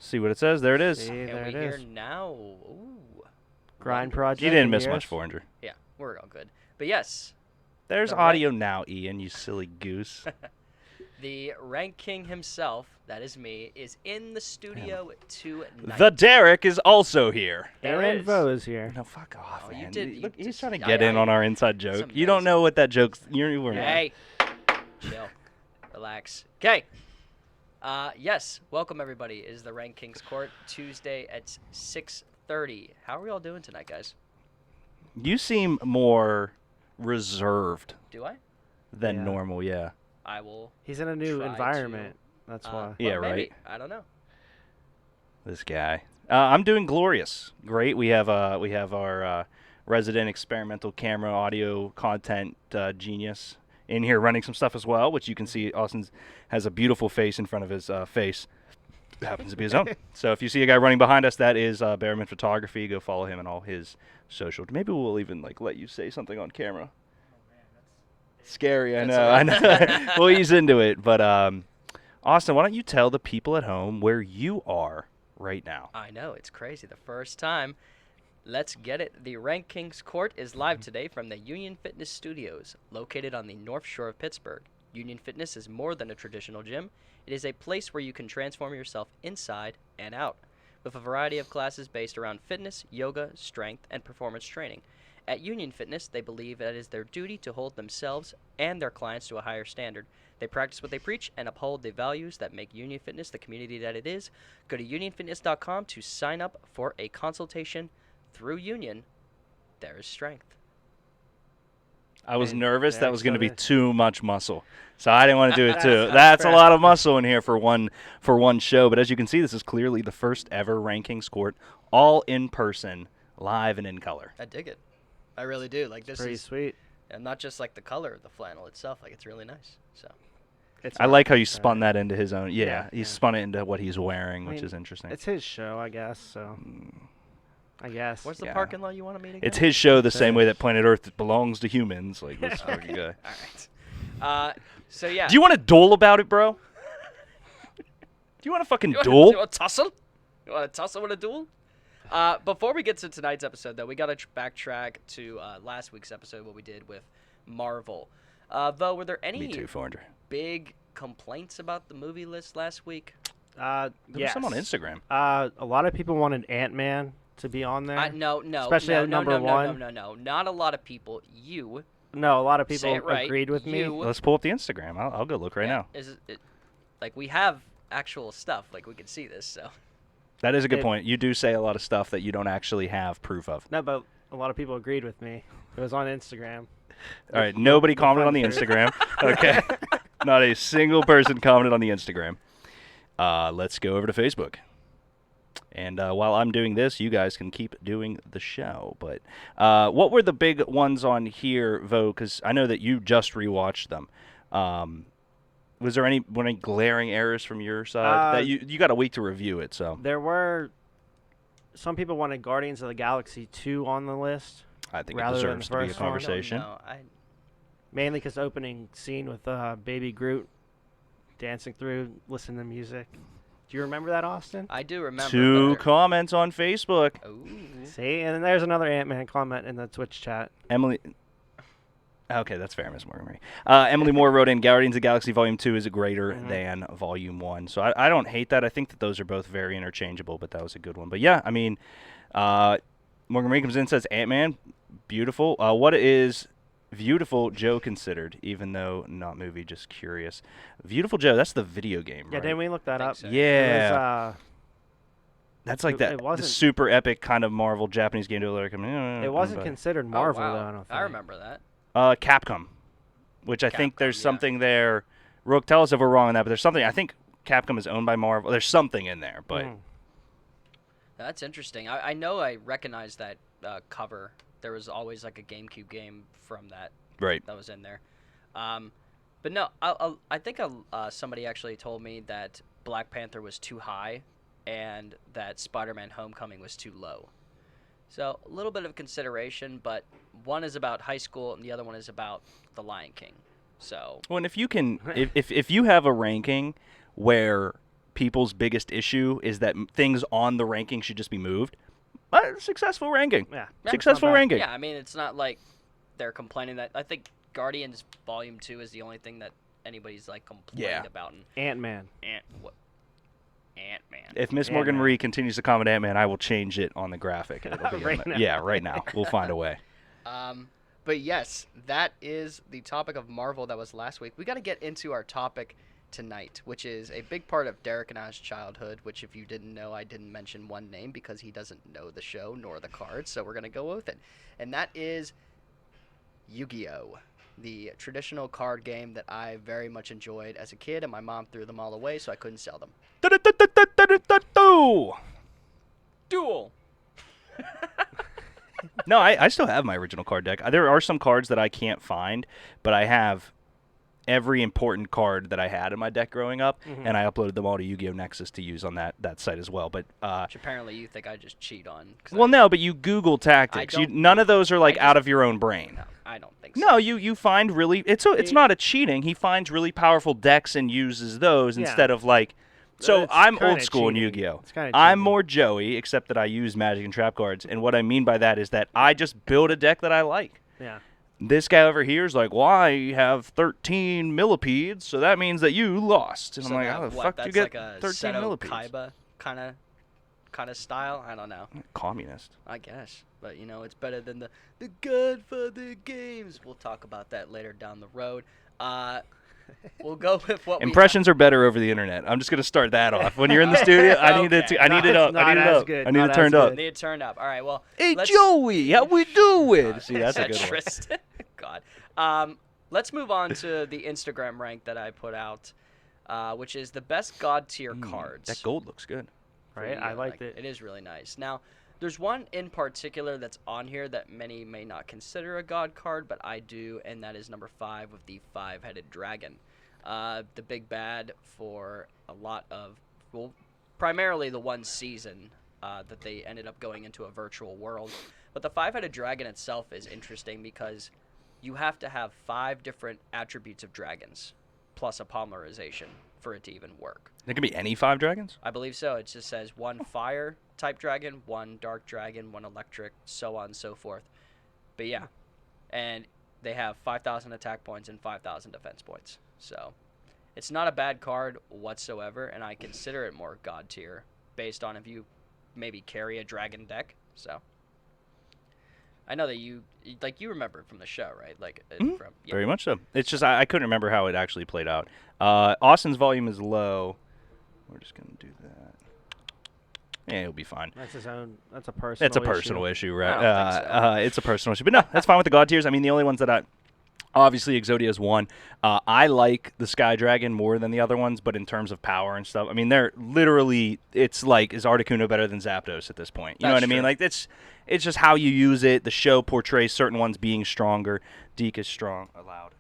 See what it says? There it is. See, Can there we it hear is. now? Ooh. Grind Wonders. project. You didn't in miss yours. much, 400. Yeah, we're all good. But yes, There's The audio now, Ian, you silly goose. the Rank King himself, that is me, is in the studio tonight. The Derek is also here. There And is. Vo is here. No, fuck off, Oh, you man. did- you Look, he's just- trying to I- get in I- on our inside joke. You don't amazing. know what that joke's... You were Hey, chill, relax. Okay. Yes, welcome everybody. It is the Rank King's Court, Tuesday at 6:30. How are we all doing tonight, guys? You seem more reserved Do I? than Yeah. normal, yeah. I will. He's in a new Try environment. That's why. Well, Yeah, maybe. right. I don't know. This guy. I'm doing glorious. Great. We have our resident experimental camera audio content genius in here running some stuff as well, which you can see Austin has a beautiful face in front of his face. It happens to be his own. So if you see a guy running behind us, that is Bearman Photography. Go follow him and all his social. Maybe we'll even let you say something on camera. Scary, I know. We'll ease into it. But Austin, why don't you tell the people at home where you are right now? I know, it's crazy. The first time. Let's get it. The Rank King's Court is live today from the Union Fitness Studios, located on the North Shore of Pittsburgh. Union Fitness is more than a traditional gym. It is a place where you can transform yourself inside and out, with a variety of classes based around fitness, yoga, strength, and performance training. At Union Fitness, they believe that it is their duty to hold themselves and their clients to a higher standard. They practice what they preach and uphold the values that make Union Fitness the community that it is. Go to unionfitness.com to sign up for a consultation. Through Union, there is strength. I was And nervous that Derek's was going to be over. too much muscle, so I didn't want to do it too. That's That's a fair. lot of muscle in here for one show. But as you can see, this is clearly the first ever RankKing's Court, all in person, live and in color. I dig it. I really do. Like this Pretty is, sweet. and not just like the color of the flannel itself. Like it's really nice. So It's I like how you spun that into his own. Yeah, Yeah, he yeah. spun it into what he's wearing, I which mean, is interesting. It's his show, I guess. So, I guess. where's the Yeah. parking lot you want to meet again? It's his show, the same Fair. way that Planet Earth belongs to humans. Like this fucking Okay. guy. All right. So yeah. Do you want to duel about it, bro? Do you want to fucking You want duel? a tussle? You want to tussle with a duel? Before we get to tonight's episode, though, we got to backtrack to last week's episode, what we did with Marvel. Though, were there any Me too, 400. big complaints about the movie list last week? There was some on Yes. Instagram. A lot of people wanted Ant-Man to be on there. No, Especially no, at no, number no, one. No. Not a lot of people. You. No, a lot of Say people it right. agreed with me. You. Let's pull up the Instagram. I'll go look right Yeah, now. Is it, like we have actual stuff, like we can see this. So That is a good It- point. You do say a lot of stuff that you don't actually have proof of. No, but a lot of people agreed with me. It was on Instagram. All right, nobody commented on the fun truth. Instagram. Okay. Not a single person commented on the Instagram. Let's go over to Facebook. And while I'm doing this, you guys can keep doing the show. But what were the big ones on here, Vo? Because I know that you just rewatched them. Was there any glaring errors from your side? That you got a week to review it, so There were some people wanted Guardians of the Galaxy 2 on the list, I think it rather than deserves the to be a first one. conversation. No, mainly because the opening scene with Baby Groot dancing through, listening to music. Do you remember that, Austin? I do remember. Two but comments on Facebook. Ooh. See, and then there's another Ant-Man comment in the Twitch chat. Emily. Okay, that's fair, Miss Montgomery. Emily Moore wrote in, Guardians of the Galaxy Volume 2 is greater than Volume 1. So I don't hate that. I think that those are both very interchangeable, but that was a good one. But yeah, I mean, Montgomery comes in and says, Ant-Man, beautiful. What is Beautiful Joe considered, even though not movie, just curious? Beautiful Joe, that's the video game, Yeah, right? didn't we look that Think up? so. Yeah. It was, That's like it that the wasn't- super epic kind of Marvel Japanese game developer. it wasn't considered Marvel, oh, wow. though, I don't think. I remember that. Capcom, which I think there's Capcom, yeah. something there. Rook, tell us if we're wrong on that, but there's something. I think Capcom is owned by Marvel. There's something in there, but That's interesting. I know I recognize that cover. There was always like a GameCube game from that right. that was in there. But no, I think somebody actually told me that Black Panther was too high and that Spider-Man Homecoming was too low. So a little bit of consideration, but one is about high school and the other one is about The Lion King. So Well, and if you can, if you have a ranking where people's biggest issue is that things on the ranking should just be moved. Successful ranking. Yeah. Successful Not bad. ranking. Yeah, I mean, it's not like they're complaining that. I think Guardians Volume 2 is the only thing that anybody's like complained about. And Ant-Man. Ant-Man. If Miss Morgan Marie continues to comment Ant-Man, I will change it on the graphic. It'll be Right now. Yeah, right now. We'll find a way. But yes, that is the topic of Marvel that was last week. We got to get into our topic tonight, which is a big part of Derek and I's childhood, which if you didn't know, I didn't mention one name because he doesn't know the show nor the cards, so we're going to go with it. And that is Yu-Gi-Oh! The traditional card game that I very much enjoyed as a kid, and my mom threw them all away, so I couldn't sell them. Duel! No, I still have my original card deck. There are some cards that I can't find, but I have every important card that I had in my deck growing up, and I uploaded them all to Yu-Gi-Oh! Nexus to use on that site as well. But Which apparently you think I just cheat on. well, no, but you Google tactics. None of those are like out of your own brain. No, I don't think so. No, you find really it's not a cheating. He finds really powerful decks and uses those instead of like. So It's I'm kinda old school in cheating. Yu-Gi-Oh. It's kinda I'm cheating. more Joey, except that I use Magic and Trap cards. And what I mean by that is that I just build a deck that I like. Yeah. This guy over here is like, well, I have 13 millipedes, so that means that you lost. And So I'm like, that- how the what, fuck do that's you get like a 13 Seto millipedes? Kaiba kind of style? I don't know. Communist. I guess. But, it's better than the Godfather games. We'll talk about that later down the road. We'll go with what Impressions are better over the internet. I'm just gonna start that off. When you're in the studio, I need it. Okay. I need it up. I need it up. I need it turned up. Need it turned up. All right, well. Hey let's- Joey, how we doing? See, that's a good one. Tristan. God. Let's move on to the Instagram rank that I put out, which is the best God tier cards. That gold looks good. for Right, you. I liked it. It is really nice. Now, there's one in particular that's on here that many may not consider a god card, but I do, and that is number 5 with the 5-headed dragon. The big bad for a lot of, well, primarily the one season that they ended up going into a virtual world. But the 5-headed dragon itself is interesting because you have to have 5 different attributes of dragons plus a polymerization for it to even work. There can be any 5 dragons? I believe so. It just says 1 fire type dragon, 1 dark dragon, 1 electric, so on and so forth. But yeah, and they have 5,000 attack points and 5,000 defense points. So it's not a bad card whatsoever, and I consider it more god tier based on if you maybe carry a dragon deck. So I know that you remember it from the show, right? Very much so. It's just I couldn't remember how it actually played out. Austin's volume is low. We're just gonna do that. Yeah, it'll be fine. That's his own. That's a personal. It's a personal issue, right? I don't think so. It's a personal issue, but no, that's fine with the god tiers. I mean, the only ones that obviously Exodia's one. I like the Sky Dragon more than the other ones, but in terms of power and stuff, I mean, they're literally. It's like, is Articuno better than Zapdos at this point? You know what I mean? true. Like it's just how you use it. The show portrays certain ones being stronger. Deke is strong. Loud.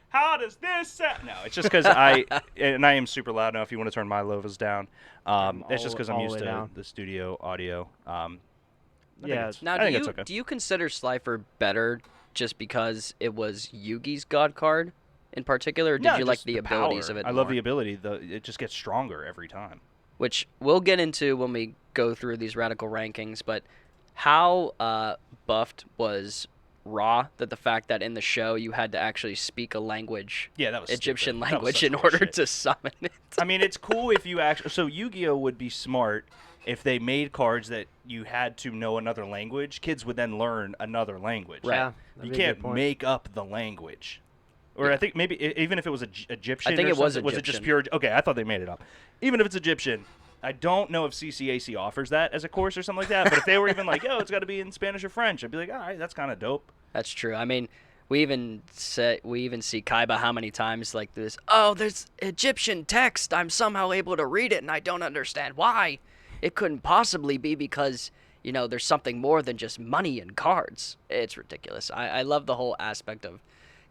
How does this sound? No, it's just because I am super loud now. If you want to turn my levels down, it's just because I'm all the used way to down. the studio audio. Yeah. Now, I think it's okay. do you consider Slifer better just because it was Yugi's god card in particular, or did No, you like just the abilities power. of it I love more? the ability. It just gets stronger every time. Which we'll get into when we go through these radical rankings, but how buffed was Ra that the fact that in the show you had to actually speak a language, Yeah, that was Egyptian stupid. That was language, such in order bullshit. to summon it. I mean, it's cool if you actually. So Yu-Gi-Oh would be smart if they made cards that you had to know another language. Kids would then learn another language. Right. Yeah, You that'd be a good can't point. make up the language. Or Yeah. I think maybe even if it was Egyptian. I think or it was something, Was it just Egyptian. pure? Okay, I thought they made it up. Even if it's Egyptian, I don't know if CCAC offers that as a course or something like that. But if they were even like, yo, it's got to be in Spanish or French, I'd be like, all right, that's kind of dope. That's true. I mean, we even see Kaiba how many times like this. Oh, there's Egyptian text. I'm somehow able to read it, and I don't understand why. It couldn't possibly be because there's something more than just money and cards. It's ridiculous. I love the whole aspect of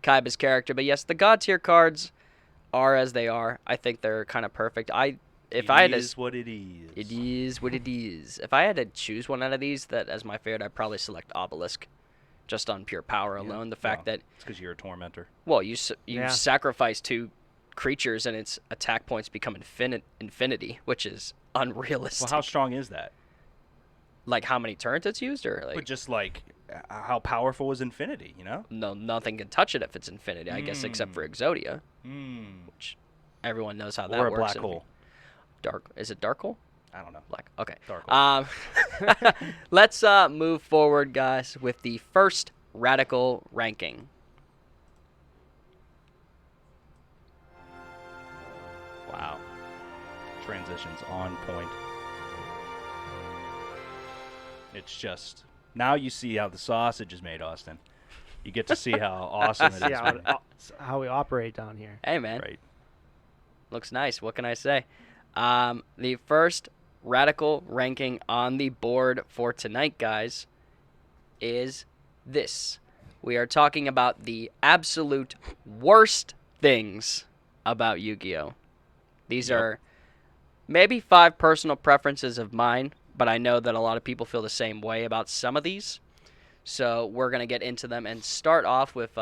Kaiba's character, but yes, the god tier cards are as they are. I think they're kind of perfect. If I had It to, is what it is. it is what it is. If I had to choose one out of these that as my favorite, I'd probably select Obelisk, just on pure power alone. The fact that It's because you're a tormentor. well, you Yeah. sacrifice 2 creatures and its attack points become infinity, which is unrealistic. Well, how strong is that? Like how many turns it's used, or like But just like how powerful is infinity? no, nothing can touch it if it's infinity, I guess, except for Exodia, Mm. which everyone knows how that Or a works. black in hole. Is it dark hole? I don't know. Black. Okay. Dark hole. Let's move forward, guys, with the first radical ranking. Wow. Transitions on point. It's just now you see how the sausage is made, Austin. You get to see how awesome it See is. how we operate down here. Hey, man. Right. Looks nice. What can I say? The first radical ranking on the board for tonight, guys, is this. We are talking about the absolute worst things about Yu-Gi-Oh! These are maybe 5 personal preferences of mine, but I know that a lot of people feel the same way about some of these. So we're going to get into them and start off with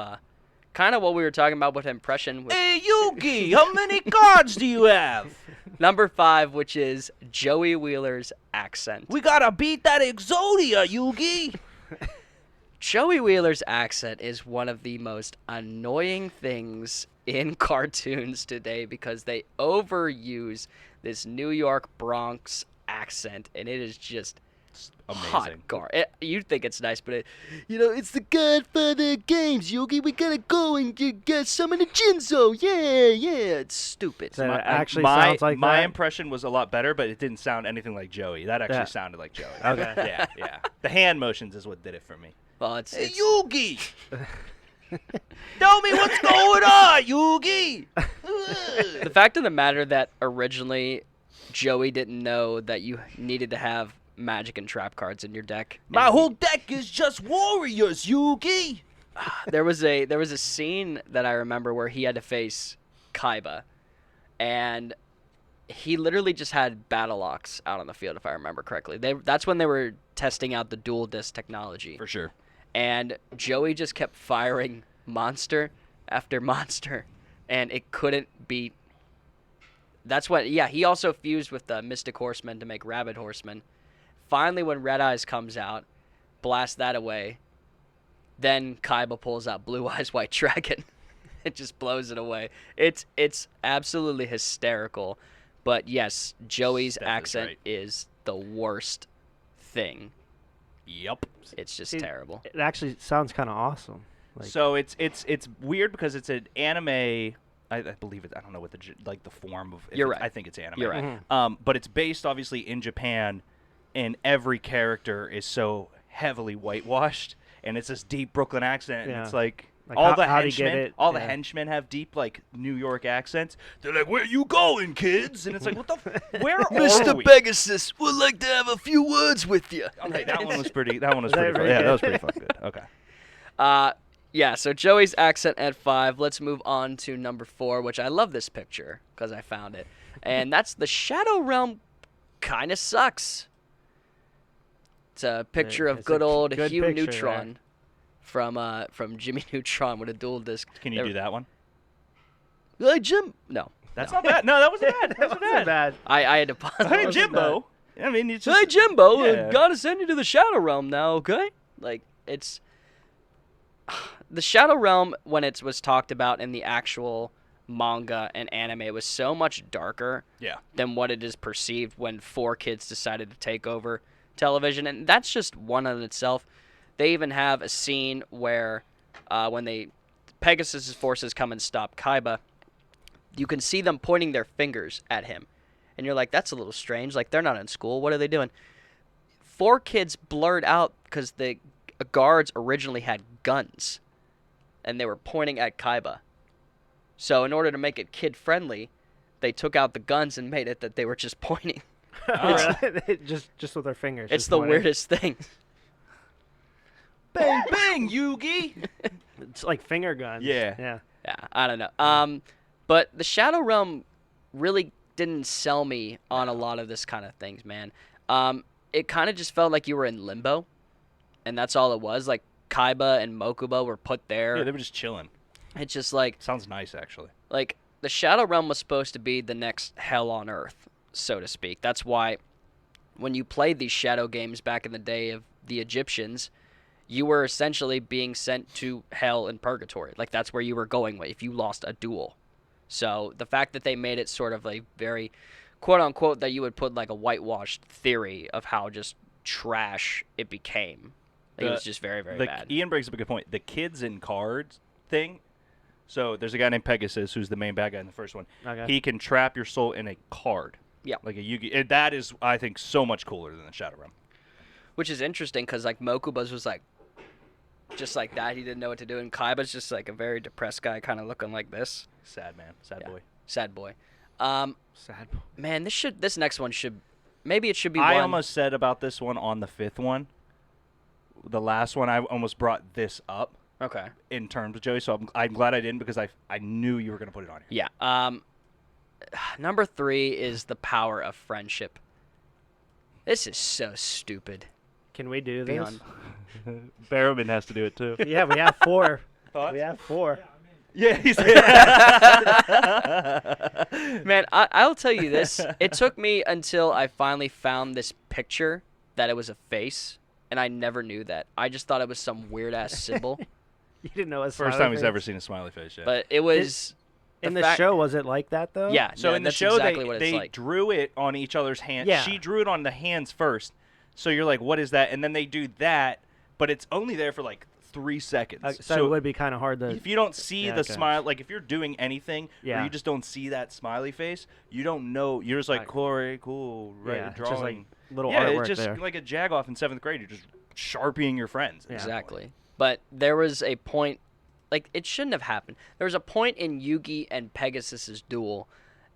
kind of what we were talking about with impression. With Hey, Yugi, how many cards do you have? number 5, which is Joey Wheeler's accent. We gotta beat that Exodia, Yugi. Joey Wheeler's accent is one of the most annoying things in cartoons today because they overuse this New York Bronx accent, and it is just hot Amazing. you'd think it's nice, but it's the Godfather games, Yogi. We gotta go and get some of the Jinzo. Yeah, it's stupid. So it actually sounds like my that? impression was a lot better, but it didn't sound anything like Joey. That actually Yeah. sounded like Joey. Okay. Yeah. The hand motions is what did it for me. Well, it's Yugi! Tell me what's going on, Yugi! the fact of the matter that originally Joey didn't know that you needed to have magic and trap cards in your deck. My And whole deck is just warriors, Yugi! there was a scene that I remember where he had to face Kaiba, and he literally just had battle locks out on the field, if I remember correctly. That's when they were testing out the dual disc technology. For sure. And Joey just kept firing monster after monster, and it couldn't beat. That's when, he also fused with the Mystic Horseman to make Rabid Horseman. Finally, when Red Eyes comes out, blast that away. Then Kaiba pulls out Blue Eyes White Dragon. It just blows it away. It's absolutely hysterical. But yes, Joey's Steph is accent right. is the worst thing. Yep. It's just See, terrible. It actually sounds kind of awesome. Like, So it's weird because it's an anime. I believe it. I don't know what the form of. You're right. I think it's anime. You're right. Mhm. But it's based obviously in Japan, and every character is so heavily whitewashed, and it's this deep Brooklyn accent. And Yeah. it's like Like all how- the how'd he get henchmen. it? All the Yeah. henchmen have deep like New York accents. They're like, "Where you going, kids?" And it's like, "What the? Where are we?" Pegasus would like to have a few words with you. Okay, that one was pretty. That one was That pretty. Fun. very Yeah, good. that was pretty fucking good. Okay. Yeah, so Joey's accent at 5. Let's move on to number 4, which I love this picture because I found it. And that's the Shadow Realm kind of sucks. It's a picture of It's good a old good Hugh picture Neutron from Jimmy Neutron with a dual disc. Can you do that one? Hey, Jim. No. That's not bad. No, that wasn't bad. That That wasn't bad. I had to pause. Hey, wasn't Jimbo. I mean, it's just, Hey, Jimbo, Yeah. gotta send you to the Shadow Realm now, okay? Like, it's... The Shadow Realm, when it was talked about in the actual manga and anime, it was so much darker Yeah. than what it is perceived when 4Kids decided to take over television. And that's just one in itself. They even have a scene where when Pegasus's forces come and stop Kaiba, you can see them pointing their fingers at him. And you're like, that's a little strange. Like, they're not in school. What are they doing? 4Kids blurred out because the guards originally had guns. And they were pointing at Kaiba. So in order to make it kid-friendly, they took out the guns and made it that they were just pointing. Really? just with their fingers. It's just the pointing. weirdest thing. Bang, bang, Yugi. It's like finger guns. Yeah. Yeah. Yeah, I don't know. But the Shadow Realm really didn't sell me on a lot of this kind of things, man. It kind of just felt like you were in limbo, and that's all it was. Like, Kaiba and Mokuba were put there. Yeah, they were just chilling. It's just like Sounds nice, actually. like the Shadow Realm was supposed to be the next hell on earth, so to speak. That's why when you played these shadow games back in the day of the Egyptians, you were essentially being sent to hell and purgatory. Like, that's where you were going if you lost a duel. So the fact that they made it sort of a very, quote-unquote, that you would put like a whitewashed theory of how just trash it became. It was just very, very bad. Ian brings up a good point. The kids in cards thing. So there's a guy named Pegasus who's the main bad guy in the first one. Okay. He can trap your soul in a card. Yeah. Like a Yu-Gi. That is, I think, so much cooler than the Shadow Realm. Which is interesting because, like, Mokuba's was, like, just like that. He didn't know what to do. And Kaiba's just, like, a very depressed guy kind of looking like this. Sad man. Sad boy. Sad boy. Sad boy. Man, this next one should... Maybe it should be I one... almost said about this one on the 5th one. The last one, I almost brought this up. Okay. In terms of Joey, so I'm glad I didn't because I knew you were going to put it on here. Yeah. Number 3 is the power of friendship. This is so stupid. Can we do this? Beyond. Barrowman has to do it too. Yeah, we have 4. Thoughts? We have 4. Yeah, he's Man, I'll tell you this. It took me until I finally found this picture that it was a face, and I never knew that. I just thought it was some weird-ass symbol. You didn't know it's First time he's ever seen a smiley face. Yeah. But it was... In the show, was it like that, though? Yeah. So in the that's show, exactly what it's they like. drew it on each other's hands. Yeah. She drew it on the hands first. So you're like, what is that? And then they do that, but it's only there for like 3 seconds. So it would be kind of hard to... If you don't see Yeah, the okay. smile, like if you're doing anything Yeah. where you just don't see that smiley face, you don't know. You're just like, Corey, cool, right? Yeah, it's drawing. just like little yeah, artwork it's just there. like a jag-off in 7th grade. You're just sharpieing your friends. Yeah. Exactly. But there was a point, like, it shouldn't have happened. There was a point in Yugi and Pegasus's duel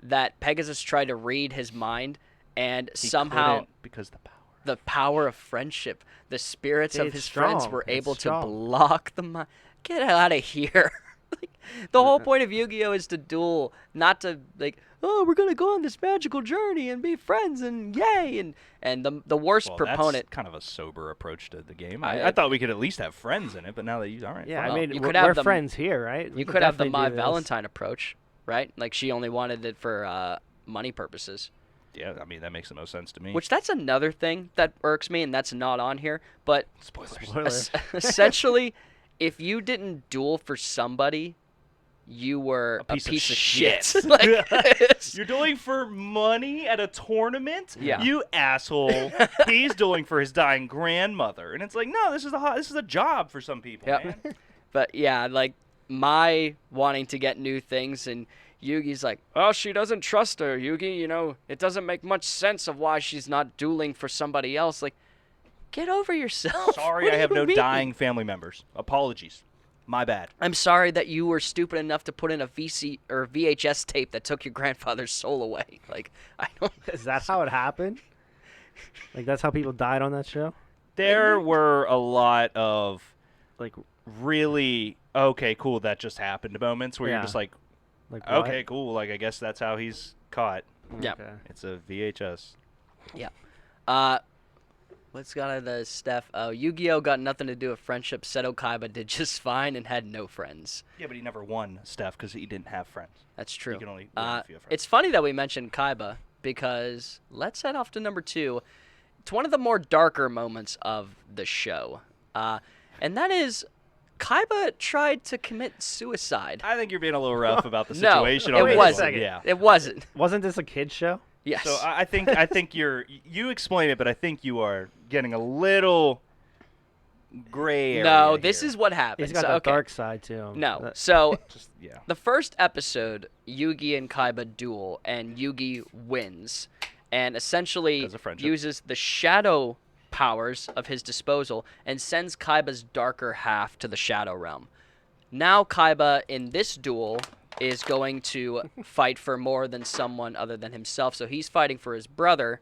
that Pegasus tried to read his mind, and He somehow couldn't because the power of friendship, the spirits of It's his friends strong. were It's able to strong. block the mind. Get out of here. Like, the whole point of Yu-Gi-Oh! Is to duel, not to, like, oh, we're going to go on this magical journey and be friends and yay. And the worst Well, proponent. that's kind of a sober approach to the game. I- I thought we could at least have friends in it, but now that you all right. Yeah, fine. Well, I mean, you we're, could have we're the- friends here, right? We You could could have the definitely My do this. Valentine approach, right? Like, she only wanted it for money purposes. Yeah, I mean that makes the most sense to me. Which, that's another thing that irks me, and that's not on here. But Spoilers. Spoiler. essentially, if you didn't duel for somebody, you were a piece of shit. Like, it's- You're dueling for money at a tournament? Yeah. You asshole. He's dueling for his dying grandmother, and it's like, no, this is a job for some people, Yep. man. But yeah, like, my wanting to get new things, and Yugi's like, oh, she doesn't trust her, Yugi. You know, it doesn't make much sense of why she's not dueling for somebody else. Like, get over yourself. Sorry, What I do have you no mean? dying family members. Apologies. My bad. I'm sorry that you were stupid enough to put in a VC or VHS tape that took your grandfather's soul away. Like, I don't. Is that how it happened? Like, that's how people died on that show? There were a lot of Like, really okay, cool, that just happened moments where Yeah. you're just like, what? okay, cool, like I guess that's how he's caught. Yeah. Okay. It's a VHS. Let's go to the Steph. Oh, Yu-Gi-Oh got nothing to do with friendship. Seto Kaiba did just fine and had no friends. Yeah, but he never won, Steph, because he didn't have friends. That's true. You can only win if you have friends. It's funny that we mentioned Kaiba because let's head off to number 2. It's one of the more darker moments of the show, and that is Kaiba tried to commit suicide. I think you're being a little rough about the No, situation. it on this wasn't. one. Yeah. It wasn't. Wasn't this a kid's show? Yes. So I think you explain it, but I think you are getting a little gray area. no, this here. is what happened. He's got So, that okay. dark side to him. No. That- So Just, yeah. the first episode, Yugi and Kaiba duel, and Yugi wins, and essentially Because of friendship. uses the shadow powers of his disposal and sends Kaiba's darker half to the Shadow Realm. Now Kaiba, in this duel, is going to fight for more than someone other than himself, so he's fighting for his brother.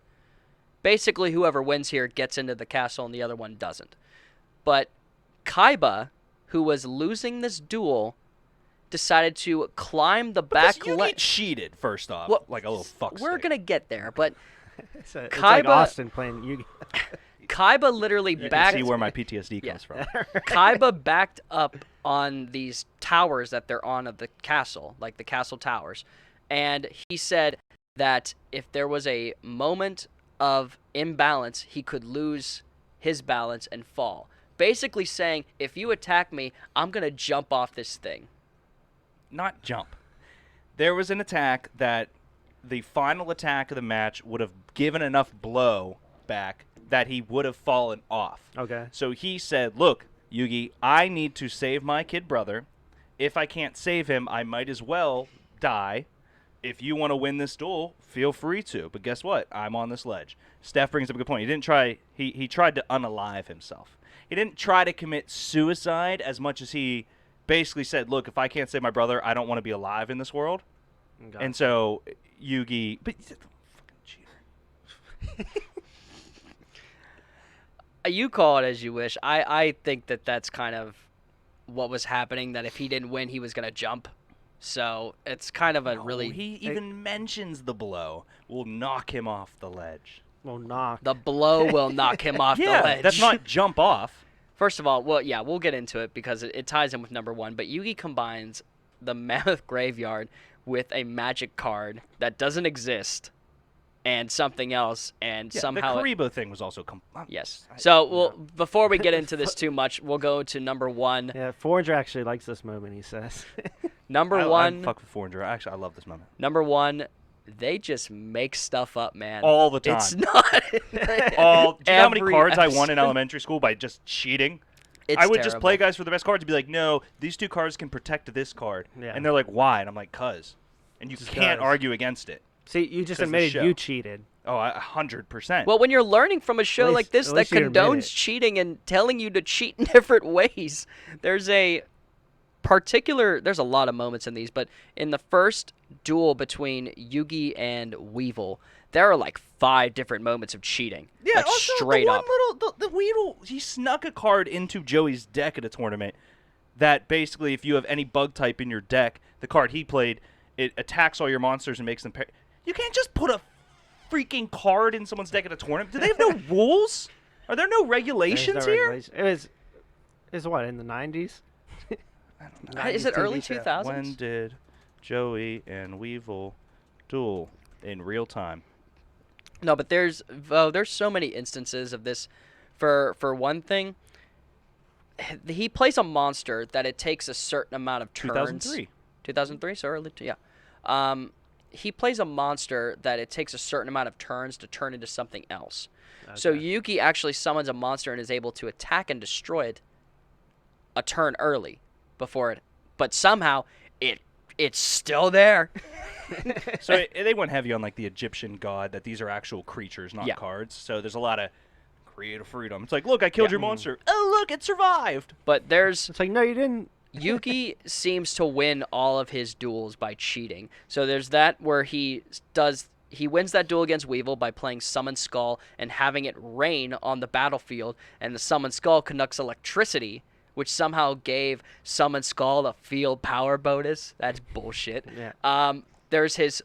Basically, whoever wins here gets into the castle and the other one doesn't. But Kaiba, who was losing this duel, decided to climb the back Because Yugi cheated, first off, Well, like a little fuck. We're going to get there, but It's like Kaiba- Austin playing Yu-Gi. Kaiba literally You can backed. see where my PTSD Yeah. comes from. Kaiba backed up on these towers that they're on of the castle, like the castle towers, and he said that if there was a moment of imbalance, he could lose his balance and fall. Basically saying, if you attack me, I'm gonna jump off this thing. Not jump. There was an attack that the final attack of the match would have given enough blow back that he would have fallen off. Okay. So he said, look, Yugi, I need to save my kid brother. If I can't save him, I might as well die. If you want to win this duel, feel free to. But guess what? I'm on this ledge. Steph brings up a good point. He didn't try. He tried to unalive himself. He didn't try to commit suicide as much as he basically said, look, if I can't save my brother, I don't want to be alive in this world. Gotcha. And so Yugi, but he's a fucking cheater. You call it as you wish. I think that that's kind of what was happening, that if he didn't win, he was going to jump. So it's kind of a really... He even mentions the blow will knock him off the ledge. Well, knock. The blow will knock him off the ledge. That's not jump off. First of all, well, yeah, we'll get into it because it ties in with number one. But Yugi combines the Mammoth Graveyard with a magic card that doesn't exist and something else, and Yeah, somehow... the Karibo thing was also... Yes. So, well, before we get into this too much, we'll go to number one. Yeah, Forger actually likes this moment, he says. Number one... I fuck with Foreigner. Actually, I love this moment. Number one, they just make stuff up, man. All the time. It's not... Do you know how many Every cards I won in episode. elementary school by just cheating? It's I would just play terrible. guys for the best cards and be like, no, these two cards can protect this card. Yeah. And they're like, why? And I'm like, cuz. And you Just can't does. argue against it. See, you just 'Cause the admitted show. you cheated. Oh, 100%. Well, when you're learning from a show least- like this at that least you admit condones it. cheating and telling you to cheat in different ways, there's a a lot of moments in these, but in the first duel between Yugi and Weevil, there are like 5 different moments of cheating. yeah, like also straight the up. one little, the Weedle, he snuck a card into Joey's deck at a tournament that basically, if you have any bug type in your deck, the card he played, it attacks all your monsters and makes them... You can't just put a freaking card in someone's deck at a tournament. Do they have no rules? Are there no There's regulations no here? regulation. It was what, in the 90s? I don't know. Is it 90s early TV show. 2000s? When did Joey and Weevil duel in real time? No, but there's so many instances of this. For one thing, he plays a monster that it takes a certain amount of turns. 2003. 2003, so early, yeah. He plays a monster that it takes a certain amount of turns to turn into something else. So Okay. Yuki actually summons a monster and is able to attack and destroy it a turn early before it. But somehow it's still there. So they went heavy on like the Egyptian god that these are actual creatures, not Yeah. cards. So there's a lot of creative freedom. It's like, look, I killed Yeah. your monster. Oh, look, it survived. But there's It's like, no, you didn't. Yuki seems to win all of his duels by cheating. So there's that where he wins that duel against Weevil by playing Summon Skull and having it rain on the battlefield, and the Summon Skull conducts electricity, which somehow gave Summon Skull a field power bonus. That's bullshit. Yeah. There's his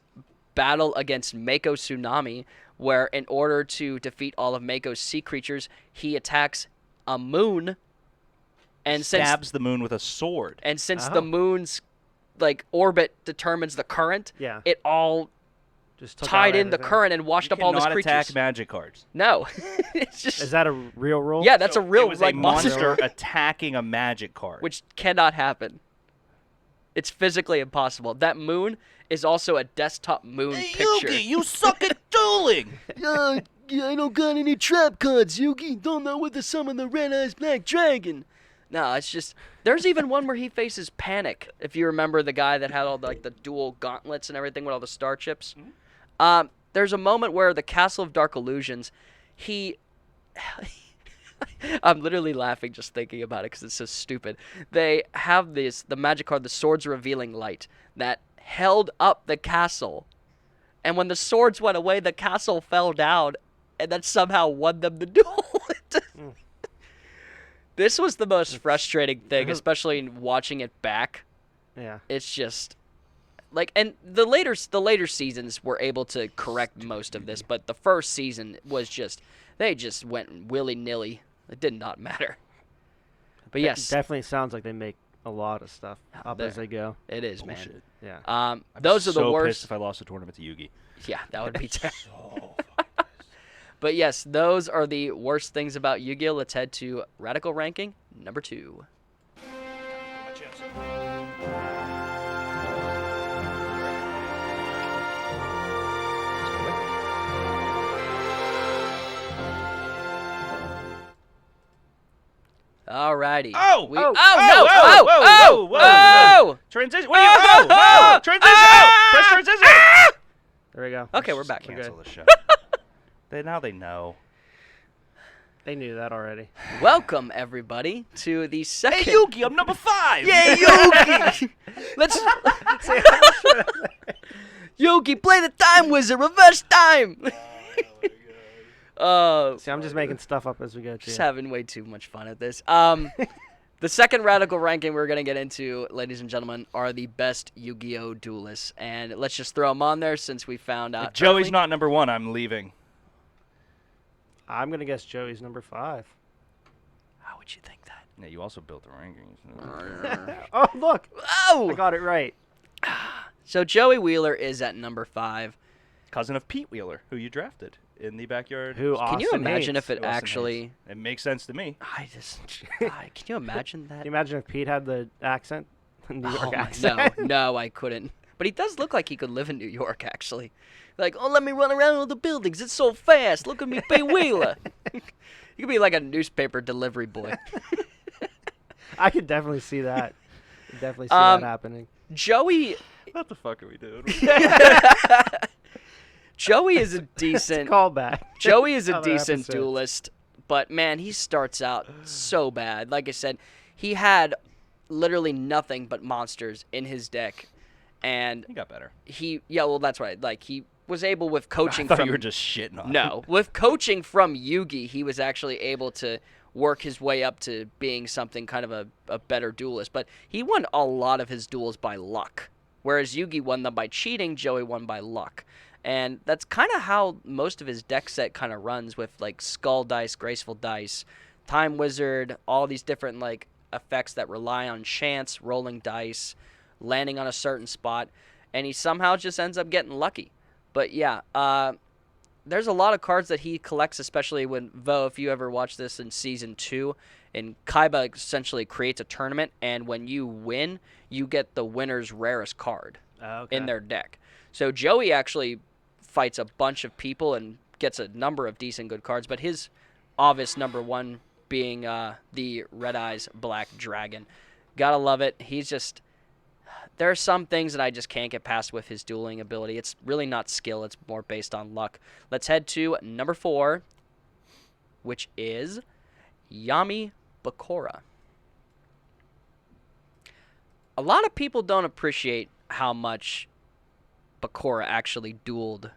battle against Mako Tsunami, where in order to defeat all of Mako's sea creatures, he attacks a moon. And Stabs the moon with a sword. And since Oh. the moon's like orbit determines the current, Yeah. it all Just took tied out in the everything. current and washed You up all his cannot creatures. attack magic cards. No, it's just Is that a real rule? yeah, that's So a real it was like a monster, monster attacking a magic card. which cannot happen. It's physically impossible. That moon is also a desktop moon picture. Yugi, you suck at dueling. I don't got any trap cards, Yugi. Don't know where to summon the red-eyed black dragon. No, it's just... There's even one where he faces Panic, if you remember the guy that had all the, like the dual gauntlets and everything with all the star chips. There's a moment where the Castle of Dark Illusions, he... I'm literally laughing just thinking about it because it's so stupid. They have the magic card, the Swords Revealing Light, that held up the castle. And when the swords went away, the castle fell down, and that somehow won them the duel. This was the most frustrating thing, especially in watching it back. Yeah. It's just like, and the later seasons were able to correct most of this, but the first season was just They just went willy-nilly. It did not matter. But yes, Definitely sounds like they make a lot of stuff up there. as they go. it is, Bullshit. man. Yeah. I'd Those be are the so worst. pissed if I lost a tournament to Yugi. Yeah, that would be terrible. So But yes, those are the worst things about Yu-Gi-Oh! Let's head to Radical Ranking number 2. Alrighty. Oh! We, Oh! no! Oh! Oh! Whoa! Whoa! Oh! Transition. What are you? Oh! Transition. Oh! Press transition. There we go. Okay, we're back. Cancel the show. Now they know. They knew that already. Welcome everybody to the second. Hey Yugi, I'm number 5. Yay, Yogi! Let's. Yogi, play the time wizard, reverse time. See, I'm just making stuff up as we go, too. Just having way too much fun at this. The second radical ranking we're gonna get into, ladies and gentlemen, are the best Yu-Gi-Oh! Duelists, and let's just throw them on there since we found out. If Joey's early. not number 1, I'm leaving. I'm going to guess Joey's number 5. How would you think that? Yeah, you also built the rankings. Oh, look. Oh! I got it right. So Joey Wheeler is at number 5. Cousin of Pete Wheeler, who you drafted in the backyard. Who Can you Austin imagine hates. if it Austin actually? hates. It makes sense to me. I just. Can you imagine that? Can you imagine if Pete had the accent? New York Oh my- accent? no, I couldn't. But he does look like he could live in New York, actually. Like, oh, let me run around all the buildings. It's so fast. Look at me, Pay Wheeler. You could be like a newspaper delivery boy. I could definitely see that. Definitely see that happening. Joey. What the fuck are we doing? Joey is a decent. Callback. Joey is a Other decent episodes. duelist, but man, he starts out so bad. Like I said, he had literally nothing but monsters in his deck, and He got better. well, that's right. Like he was able with coaching I thought from you were just shitting on no, with coaching from Yugi, he was actually able to work his way up to being something kind of a better duelist. But he won a lot of his duels by luck, whereas Yugi won them by cheating. Joey won by luck. And that's kind of how most of his deck set kind of runs with like Skull Dice, Graceful Dice, Time Wizard, all these different like effects that rely on chance, rolling dice, landing on a certain spot, and he somehow just ends up getting lucky. But yeah, there's a lot of cards that he collects, especially when Vo, if you ever watch this in Season 2, and Kaiba essentially creates a tournament, and when you win, you get the winner's rarest card in their deck. So Joey actually fights a bunch of people and gets a number of decent good cards, but his obvious number 1 being the Red Eyes Black Dragon. Gotta love it. He's just... There are some things that I just can't get past with his dueling ability. It's really not skill. It's more based on luck. Let's head to number 4, which is Yami Bakura. A lot of people don't appreciate how much Bakura actually dueled.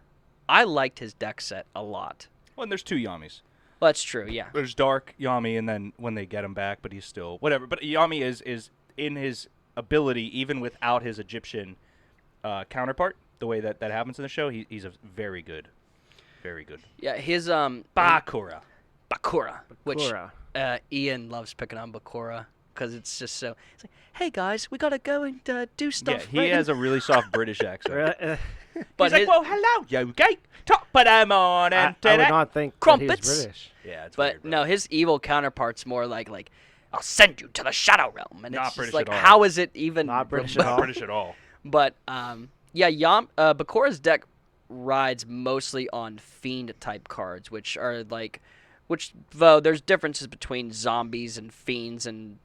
I liked his deck set a lot. Well, and there's 2 Yamis. Well, that's true, yeah. There's Dark Yami, and then when they get him back, but he's still whatever. But Yami is in his ability, even without his Egyptian counterpart. The way that happens in the show, he's a very good. Yeah, his Bakura. which Ian loves picking on Bakura because it's just so. It's like, hey guys, we gotta go and do stuff. Yeah, he has a really soft British accent. But He's like, well, hello, Yogi. Top of the morning. I would not think that Crumpets. he was British. Yeah, it's But weird, bro. no, his evil counterpart's more like I'll send you to the Shadow Realm, and Not it's British just like, at all. how is it even Not British Not at all. British at all. But yeah, Bakura's deck rides mostly on fiend type cards, which are like, though there's differences between zombies and fiends and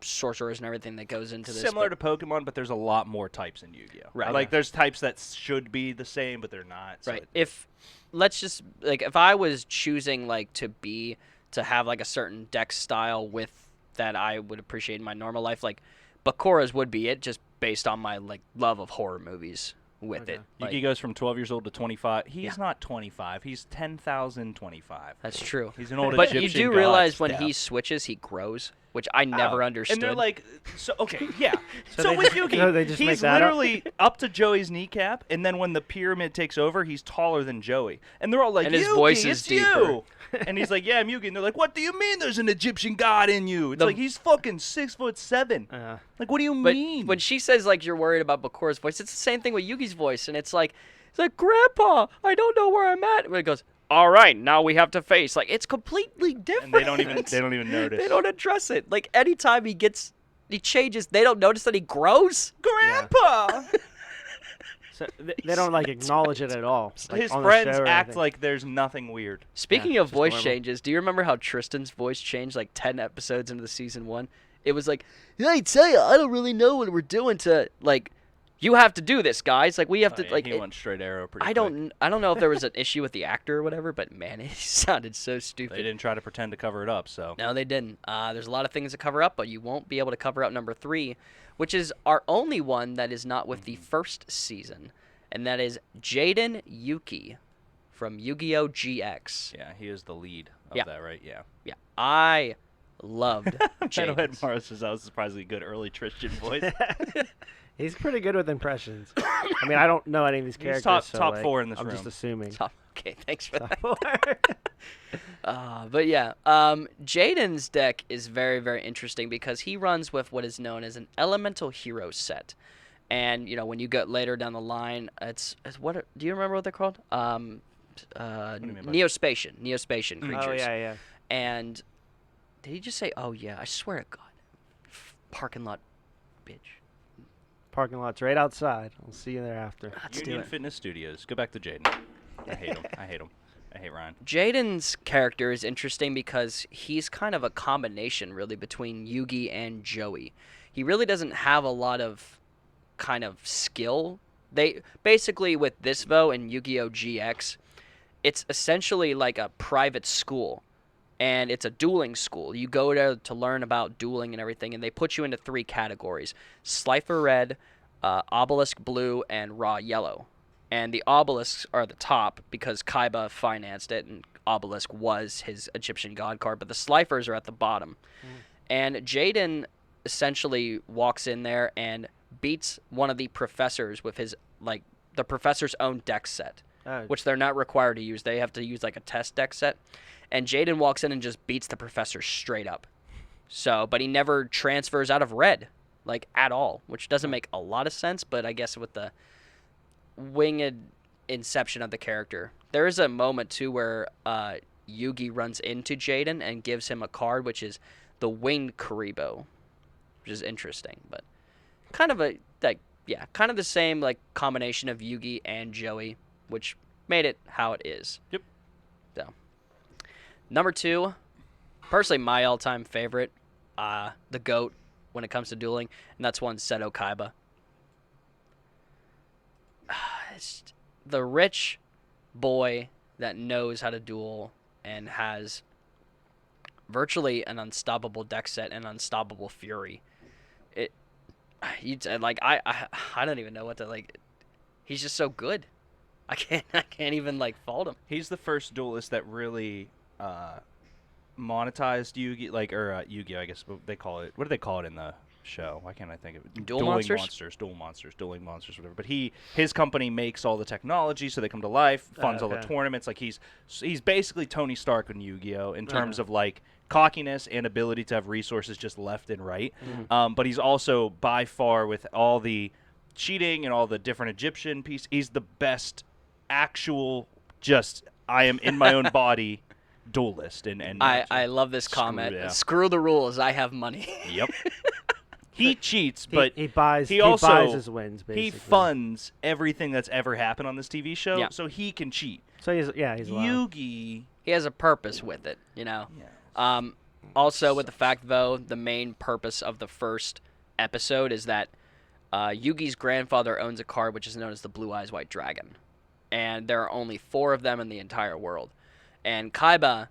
sorcerers and everything that goes into this. Similar to Pokemon, but there's a lot more types in Yu-Gi-Oh. Right. Like there's types that should be the same, but they're not. So right. If let's just like if I was choosing like to have like a certain deck style with that I would appreciate in my normal life, like Bakura's would be it, just based on my like love of horror movies with it. Like, Yugi goes from 12 years old to 25. He's Yeah. not 25. He's 10,025. that's true. He's an old But Egyptian you do god realize when staff. he switches, he grows. which I never understood. And they're like, so okay, yeah. So so they with just- Yugi, so they just make he's that up? literally up to Joey's kneecap, and then when the pyramid takes over, he's taller than Joey. And they're all like, And his Yugi, voice is it's deeper. you. And he's like, yeah, I'm Yugi. And they're like, what do you mean there's an Egyptian god in you? It's like, he's fucking 6'7". Like, what do you But mean? when she says like you're worried about Bakor's voice, it's the same thing with Yugi's voice, and it's like Grandpa, I don't know where I'm at. And it goes, all right, now we have to face. Like it's completely different. And they don't even notice. They don't address it. Like anytime he changes, they don't notice that he grows. Grandpa. So they don't like acknowledge it at all. Like, His on the friends show or act anything. like there's nothing weird. Speaking of just voice normal. changes, do you remember how Tristan's voice changed like 10 episodes into the season 1? It was like, yeah, I tell you, I don't really know what we're doing to like. You have to do this, guys. Like we have to like. He went straight arrow pretty I quick. don't know if there was an issue with the actor or whatever, but man, it sounded so stupid. They didn't try to pretend to cover it up, so. No, they didn't. There's a lot of things to cover up, but you won't be able to cover up number 3, which is our only one that is not with the first season, and that is Jaden Yuki from Yu-Gi-Oh! GX. Yeah, he is the lead of Yeah. that, right? Yeah. Yeah, I loved Metalhead Jaden's. Morris says that was a surprisingly good early Tristan voice. He's pretty good with impressions. I mean, I don't know any of these characters. top- so, top like, 4 in this I'm room. just assuming. Okay, thanks for that. Top 4. But yeah, Jaden's deck is very, very interesting because he runs with what is known as an Elemental Hero set. And, you know, when you get later down the line, it's do you remember what they're called? do you mean by- Neospatian creatures. Oh yeah. And did he just say, oh yeah, I swear to God. Parking lot, bitch. Parking lot's right outside. I'll see you there after. Let's do Union it. Fitness Studios. Go back to Jaden. I hate him. I hate Ryan. Jaden's character is interesting because he's kind of a combination, really, between Yugi and Joey. He really doesn't have a lot of kind of skill. They basically with this Vo and Yu-Gi-Oh! GX, it's essentially like a private school, and it's a dueling school. You go there to learn about dueling and everything, and they put you into 3 categories: Slifer Red, Obelisk Blue, and Raw Yellow. And the Obelisks are the top because Kaiba financed it, and Obelisk was his Egyptian god card, but the Slifers are at the bottom. And Jaden essentially walks in there and beats one of the professors with his, like, the professor's own deck set, which they're not required to use. They have to use, like, a test deck set. And Jaden walks in and just beats the professor straight up. So, but he never transfers out of red, like, at all, which doesn't make a lot of sense, but I guess with the winged inception of the character. There is a moment, too, where Yugi runs into Jaden and gives him a card, which is the Winged Karibo, which is interesting, but kind of kind of the same, like, combination of Yugi and Joey, which made it how it is. Yep. So, number 2, personally my all-time favorite, the GOAT when it comes to dueling, and that's one Seto Kaiba. It's the rich boy that knows how to duel and has virtually an unstoppable deck set and unstoppable fury. I don't even know what to like. He's just so good. I can't even like fault him. He's the first duelist that really monetized Yu-Gi, Yu-Gi-Oh! I guess they call it. What do they call it in the show? Why can't I think of it? Dueling monsters? Dueling monsters, whatever. But his company makes all the technology, so they come to life, funds all the Okay. tournaments. Like he's basically Tony Stark in Yu-Gi-Oh! In terms of like cockiness and ability to have resources just left and right. But he's also by far, with all the cheating and all the different Egyptian pieces, he's the best actual. Just I am in my own body. Duelist and I love this comment. yeah. Screw the rules. I have money. Yep. He cheats, but he buys. he He also buys his wins. Basically, he funds everything that's ever happened on this TV show, Yeah. so he can cheat. So he's allowed. Yugi, He has a purpose with it, you know. Also, with the fact though, the main purpose of the first episode is that Yugi's grandfather owns a card which is known as the Blue Eyes White Dragon, and there are only 4 of them in the entire world. And Kaiba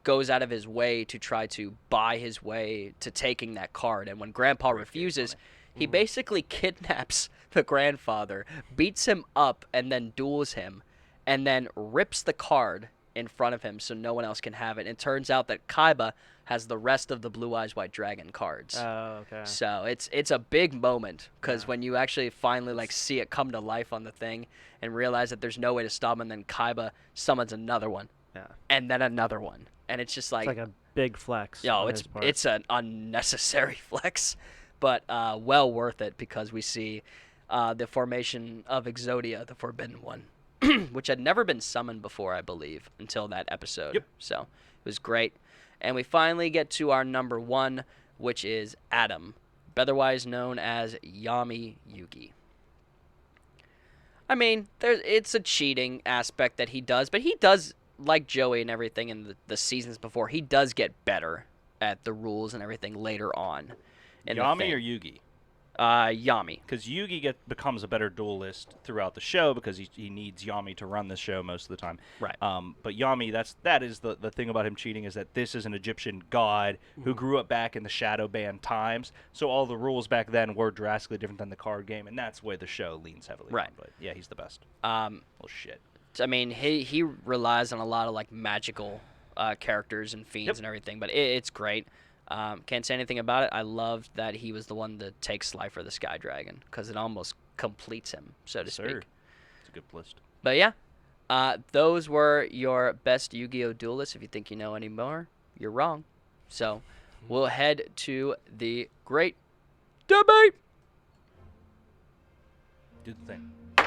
goes out of his way to try to buy his way to taking that card. And when Grandpa refuses, he basically kidnaps the grandfather, beats him up, and then duels him, and then rips the card in front of him so no one else can have it. And it turns out that Kaiba has the rest of the Blue Eyes White Dragon cards. Oh, okay. So it's a big moment because when you actually finally like see it come to life on the thing and realize that there's no way to stop him, and then Kaiba summons another one, and then another one, and it's just like it's like a big flex. yo, on his part. it's an unnecessary flex, but well worth it because we see the formation of Exodia, the Forbidden One, which had never been summoned before, I believe, until that episode. Yep. So it was great. And we finally get to our number 1, which is Adam, otherwise known as Yami Yugi. I mean, it's a cheating aspect that he does, but he does, like Joey and everything in the seasons before, he does get better at the rules and everything later on. Yami or Yugi? Yami. Because Yugi becomes a better duelist throughout the show because he needs Yami to run the show most of the time. Right. But Yami, that is the thing about him cheating, is that this is an Egyptian god who grew up back in the Shadow Band times. So all the rules back then were drastically different than the card game, and that's where the show leans heavily Right. on. But yeah, he's the best. Well, shit. I mean, he relies on a lot of like magical characters and fiends and everything, but it's great. Can't say anything about it. I loved that he was the one to take Slifer the Sky Dragon because it almost completes him, so to speak. It's a good list. But yeah, those were your best Yu-Gi-Oh! Duelists. If you think you know any more, you're wrong. So we'll head to the great debate. Do the thing. Do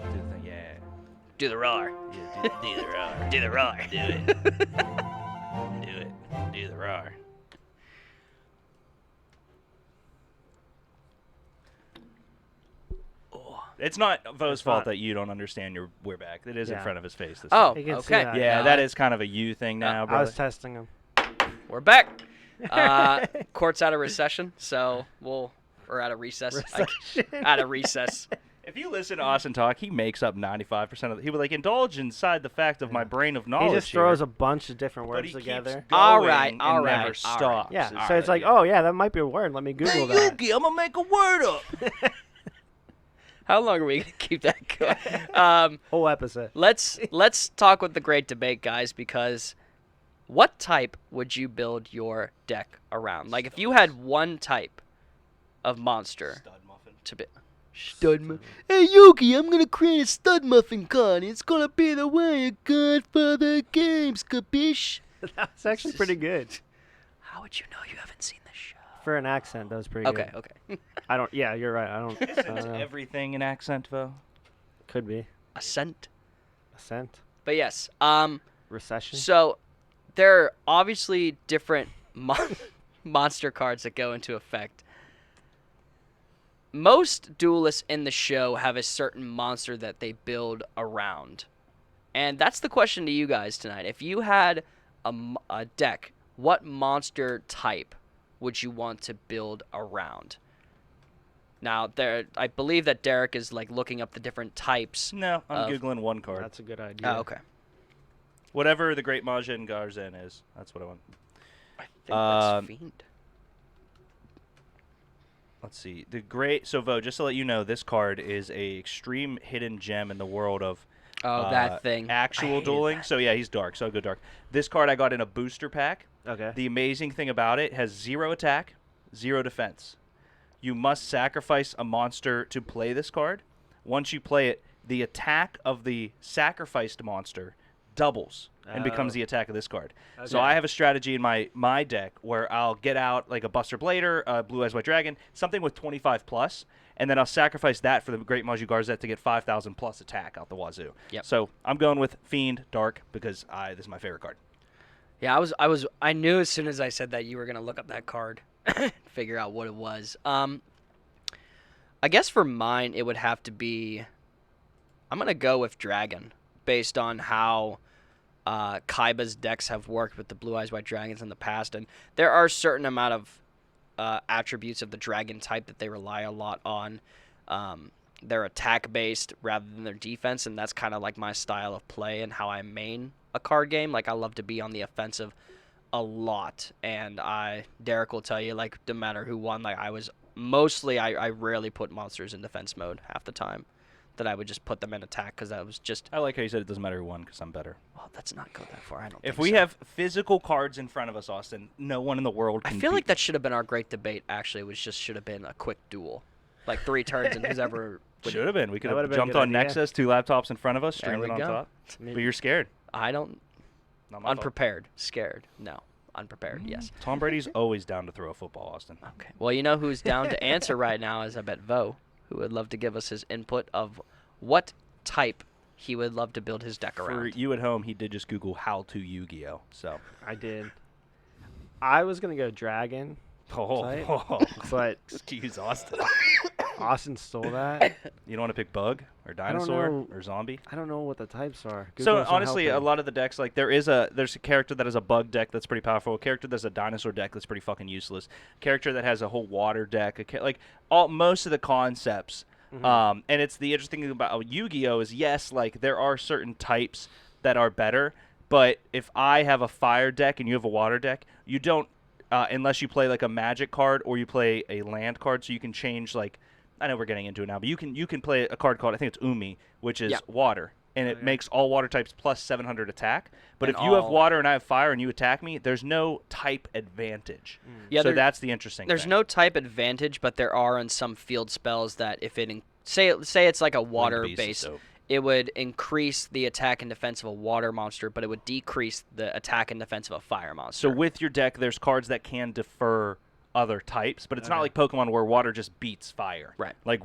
the thing, yeah. Do the roar. Yeah, do the roar. Do the roar. Do it. Do it. Do the roar. It's not Vo's fault that you don't understand we're back. It is in front of his face. This Oh, time. He can see okay. that. Yeah, that is kind of a you thing now, I brother. was testing him. We're back. Court's out of recession, so we're out of recess. Out of recess. If you listen to Austin talk, he makes up 95% of it. He would like indulge inside the fact of my brain of knowledge. He just throws here, a bunch of different but words he together. keeps going All right, and all never right. stops. Yeah, so it's like, oh yeah, that might be a word. Let me Google that. Yugi, I'm gonna make a word up. How long are we gonna keep that going? Whole episode. Let's talk with the great debate, guys, because what type would you build your deck around? Like, if you had one type of monster Stud muffin. to be stud muffin. Hey Yugi, I'm gonna create a stud muffin con. It's gonna be the way of God for the games, capiche? That's actually pretty good. How would you know you haven't seen the show? For an accent, that was pretty good. Okay. I don't. Yeah, you're right. I don't Isn't know. everything an accent, Vo? Could be Ascent. ascent, But yes. recession. So there are obviously different monster cards that go into effect. Most duelists in the show have a certain monster that they build around. And that's the question to you guys tonight. If you had a deck, what monster type would you want to build around? Now, I believe that Derek is like looking up the different types. No, I'm Googling one card. That's a good idea. Oh, okay. Whatever the Great Majin Garzen is, that's what I want. I think that's Fiend. Let's see. So, Vo, just to let you know, this card is a extreme hidden gem in the world of That thing. I actual hated dueling. that. So, yeah, he's dark. So, I'll go dark. This card I got in a booster pack. Okay. The amazing thing about it has 0 attack, 0 defense. You must sacrifice a monster to play this card. Once you play it, the attack of the sacrificed monster doubles and becomes the attack of this card. Okay. So I have a strategy in my deck where I'll get out like a Buster Blader, a Blue Eyes White Dragon, something with 25 plus, and then I'll sacrifice that for the Great Maju Garzette to get 5,000 plus attack out the wazoo. Yep. So I'm going with Fiend Dark because this is my favorite card. Yeah, I knew as soon as I said that you were gonna look up that card, figure out what it was. I guess for mine it would have to be. I'm gonna go with Dragon, based on how Kaiba's decks have worked with the Blue Eyes White Dragons in the past, and there are a certain amount of attributes of the Dragon type that they rely a lot on. They're attack based rather than their defense, and that's kind of like my style of play and how I main a card game. Like, I love to be on the offensive a lot, and Derek will tell you, like, no matter who won, like, I rarely put monsters in defense mode half the time. that I would just put them in attack because that was just. I like how you said it doesn't matter who won because I'm better. Well, let's not go that far. I don't. If think we so. have physical cards in front of us, Austin, no one in the world can I feel beat like that should have been our great debate. Actually, was just should have been a quick duel, like 3 turns and who's ever. Should have been. We could That have would've been a jumped good on idea. Nexus, 2 laptops in front of us, streamed There it we on go. top. I mean, But you're scared. I don't. Not my fault. Unprepared, scared. No, unprepared. Yes. Tom Brady's always down to throw a football, Austin. Okay. Well, you know who's down to answer right now is I bet Vo, who would love to give us his input of what type he would love to build his deck For around. you at home, he did just Google how to Yu-Gi-Oh. So. I did. I was gonna go dragon, Type? but Excuse Austin. Austin stole that. You don't want to pick bug or I don't dinosaur know. or zombie? I don't know what the types are. So Google's not honestly, a helping. lot of the decks, like there's a character that has a bug deck that's pretty powerful. A character that's a dinosaur deck that's pretty fucking useless. Character that has a whole water deck. Most of the concepts. And it's the interesting thing about Yu-Gi-Oh is yes, like there are certain types that are better, but if I have a fire deck and you have a water deck, you don't unless you play like a magic card or you play a land card, so you can change like. I know we're getting into it now, but you can play a card called I think it's Umi, which is water, and it makes all water types plus 700 attack. But And if you have all- water and I have fire and you attack me, there's no type advantage. Yeah, so that's the interesting There's thing. no type advantage, but there are in some field spells that if it say it's like a water Winged Beast is base, dope. it would increase the attack and defense of a water monster, but it would decrease the attack and defense of a fire monster. So with your deck, there's cards that can defer other types, but it's not like Pokemon where water just beats fire. Right. Like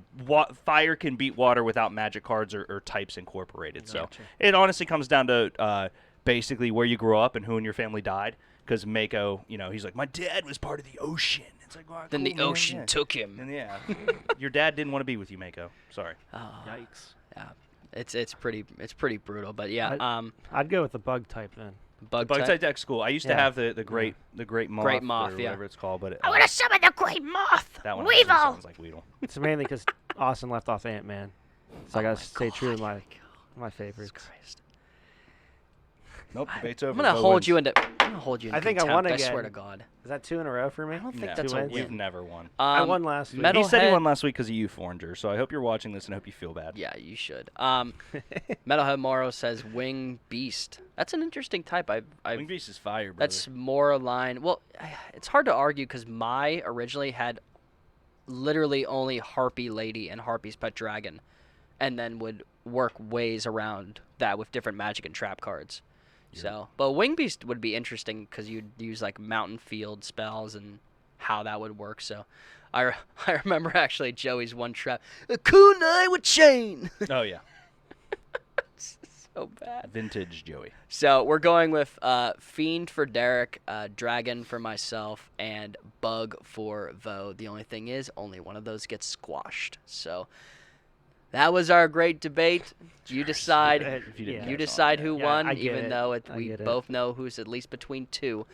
fire can beat water without magic cards or types incorporated. So Gotcha. it honestly comes down to basically where you grew up and who in your family died. Because Mako, he's like, my dad was part of the ocean. It's like, then cool, the man, ocean yeah. took him. And yeah, your dad didn't want to be with you, Mako. Sorry. Yikes. Yeah, it's pretty brutal. But yeah, I'd go with the bug type then. bug Bug type. type deck's cool. I used to Yeah. have the great moth, Great moth, or yeah. whatever it's called, but I want to summon the great moth. that one Weevil. sounds like Weedle. It's mainly because Austin left off Ant-Man, so I gotta stay true to my favorites. Christ. Nope, debate's over. I'm gonna Bo hold wins. you into. I'm gonna hold you in I think I contempt, won I swear again. to God. Is that 2 in a row for me? I don't think No, that's a wins? You've win. never won. I won last week. Metal- He said he Metalhead- won last week because of you, Foreigner. So I hope you're watching this and I hope you feel bad. Yeah, you should. Metalhead Moro says Wing Beast. That's an interesting type. Wing Beast is fire, brother. That's more aligned. Well, it's hard to argue because my originally had literally only Harpy Lady and Harpy's Pet Dragon, and then would work ways around that with different magic and trap cards. So, but Wing Beast would be interesting because you'd use like Mountain Field spells and how that would work. So, I remember actually Joey's one trap, a kunai with chain. Oh yeah, So bad. vintage Joey. So we're going with Fiend for Derek, Dragon for myself, and Bug for Vo. The only thing is, only one of those gets squashed. So that was our great debate. You decide. If you didn't Yeah. You catch decide on, who Yeah, won, I get even it. though I we get it. both know who's at least between 2.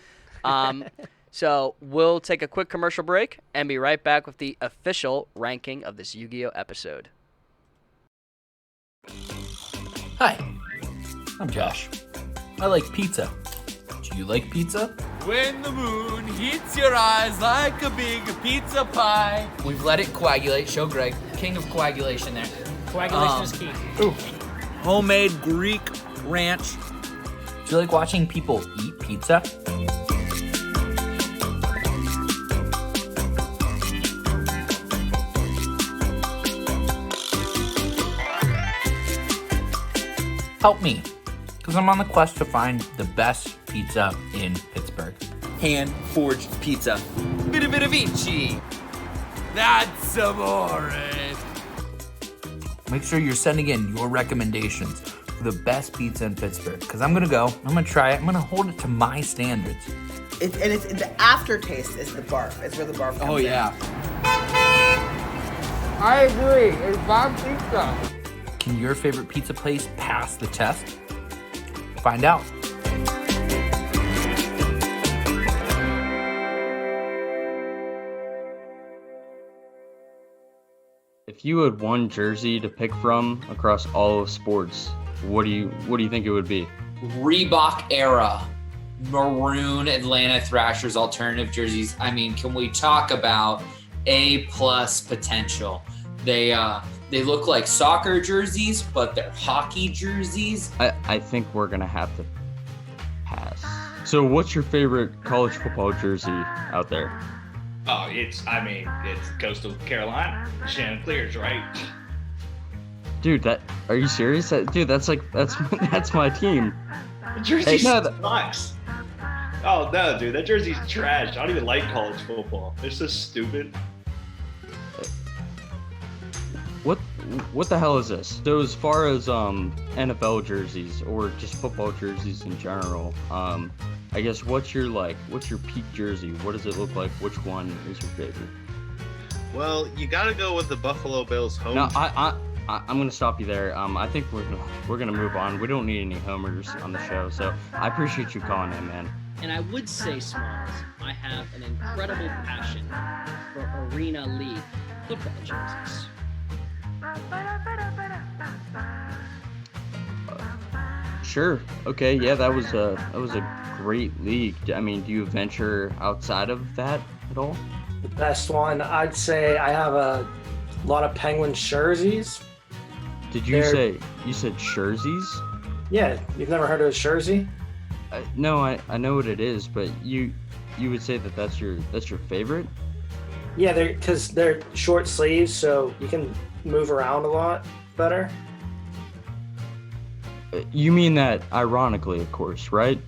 So we'll take a quick commercial break and be right back with the official ranking of this Yu-Gi-Oh episode. Hi, I'm Josh. I like pizza. Do you like pizza? When the moon hits your eyes like a big pizza pie. We've let it coagulate. Show Greg, king of coagulation there. Coagulation is key. Homemade Greek ranch. Do you like watching people eat pizza? Help me, because I'm on the quest to find the best pizza in Pittsburgh. Hand-forged pizza. Bit of Vici. That's amore. Make sure you're sending in your recommendations for the best pizza in Pittsburgh, because I'm gonna go, I'm gonna try it, I'm gonna hold it to my standards. It's the aftertaste is the barf. Is where the barf comes Oh in. yeah. I agree. It's bomb pizza. Can your favorite pizza place pass the test? Find out. If you had one jersey to pick from across all of sports, what do you think it would be? Reebok era maroon Atlanta Thrashers alternative jerseys. I mean, can we talk about A+ potential? They They look like soccer jerseys, but they're hockey jerseys. I think we're gonna have to pass. So, what's your favorite college football jersey out there? Oh, it's Coastal Carolina. Chanticleers, right? Dude, are you serious? Dude, that's that's my team. The jersey Hey, no, sucks. Oh no, dude, that jersey's trash. I don't even like college football. They're so stupid. What the hell is this? So as far as NFL jerseys or just football jerseys in general, I guess what's your peak jersey? What does it look like? Which one is your favorite? Well, you gotta go with the Buffalo Bills home. No, I'm gonna stop you there. I think we're gonna move on. We don't need any homers on the show, so I appreciate you calling in, man. And I would say, Smalls, I have an incredible passion for Arena League football jerseys. Sure. Okay. Yeah, that was a great league. I mean, do you venture outside of that at all? The best one, I'd say I have a lot of Penguins jerseys. Did you say you said jerseys? Yeah, you've never heard of a jersey? No, I know what it is, but you would say that's your favorite? Yeah, because they're short sleeves, so you can move around a lot better. You mean that ironically, of course, right?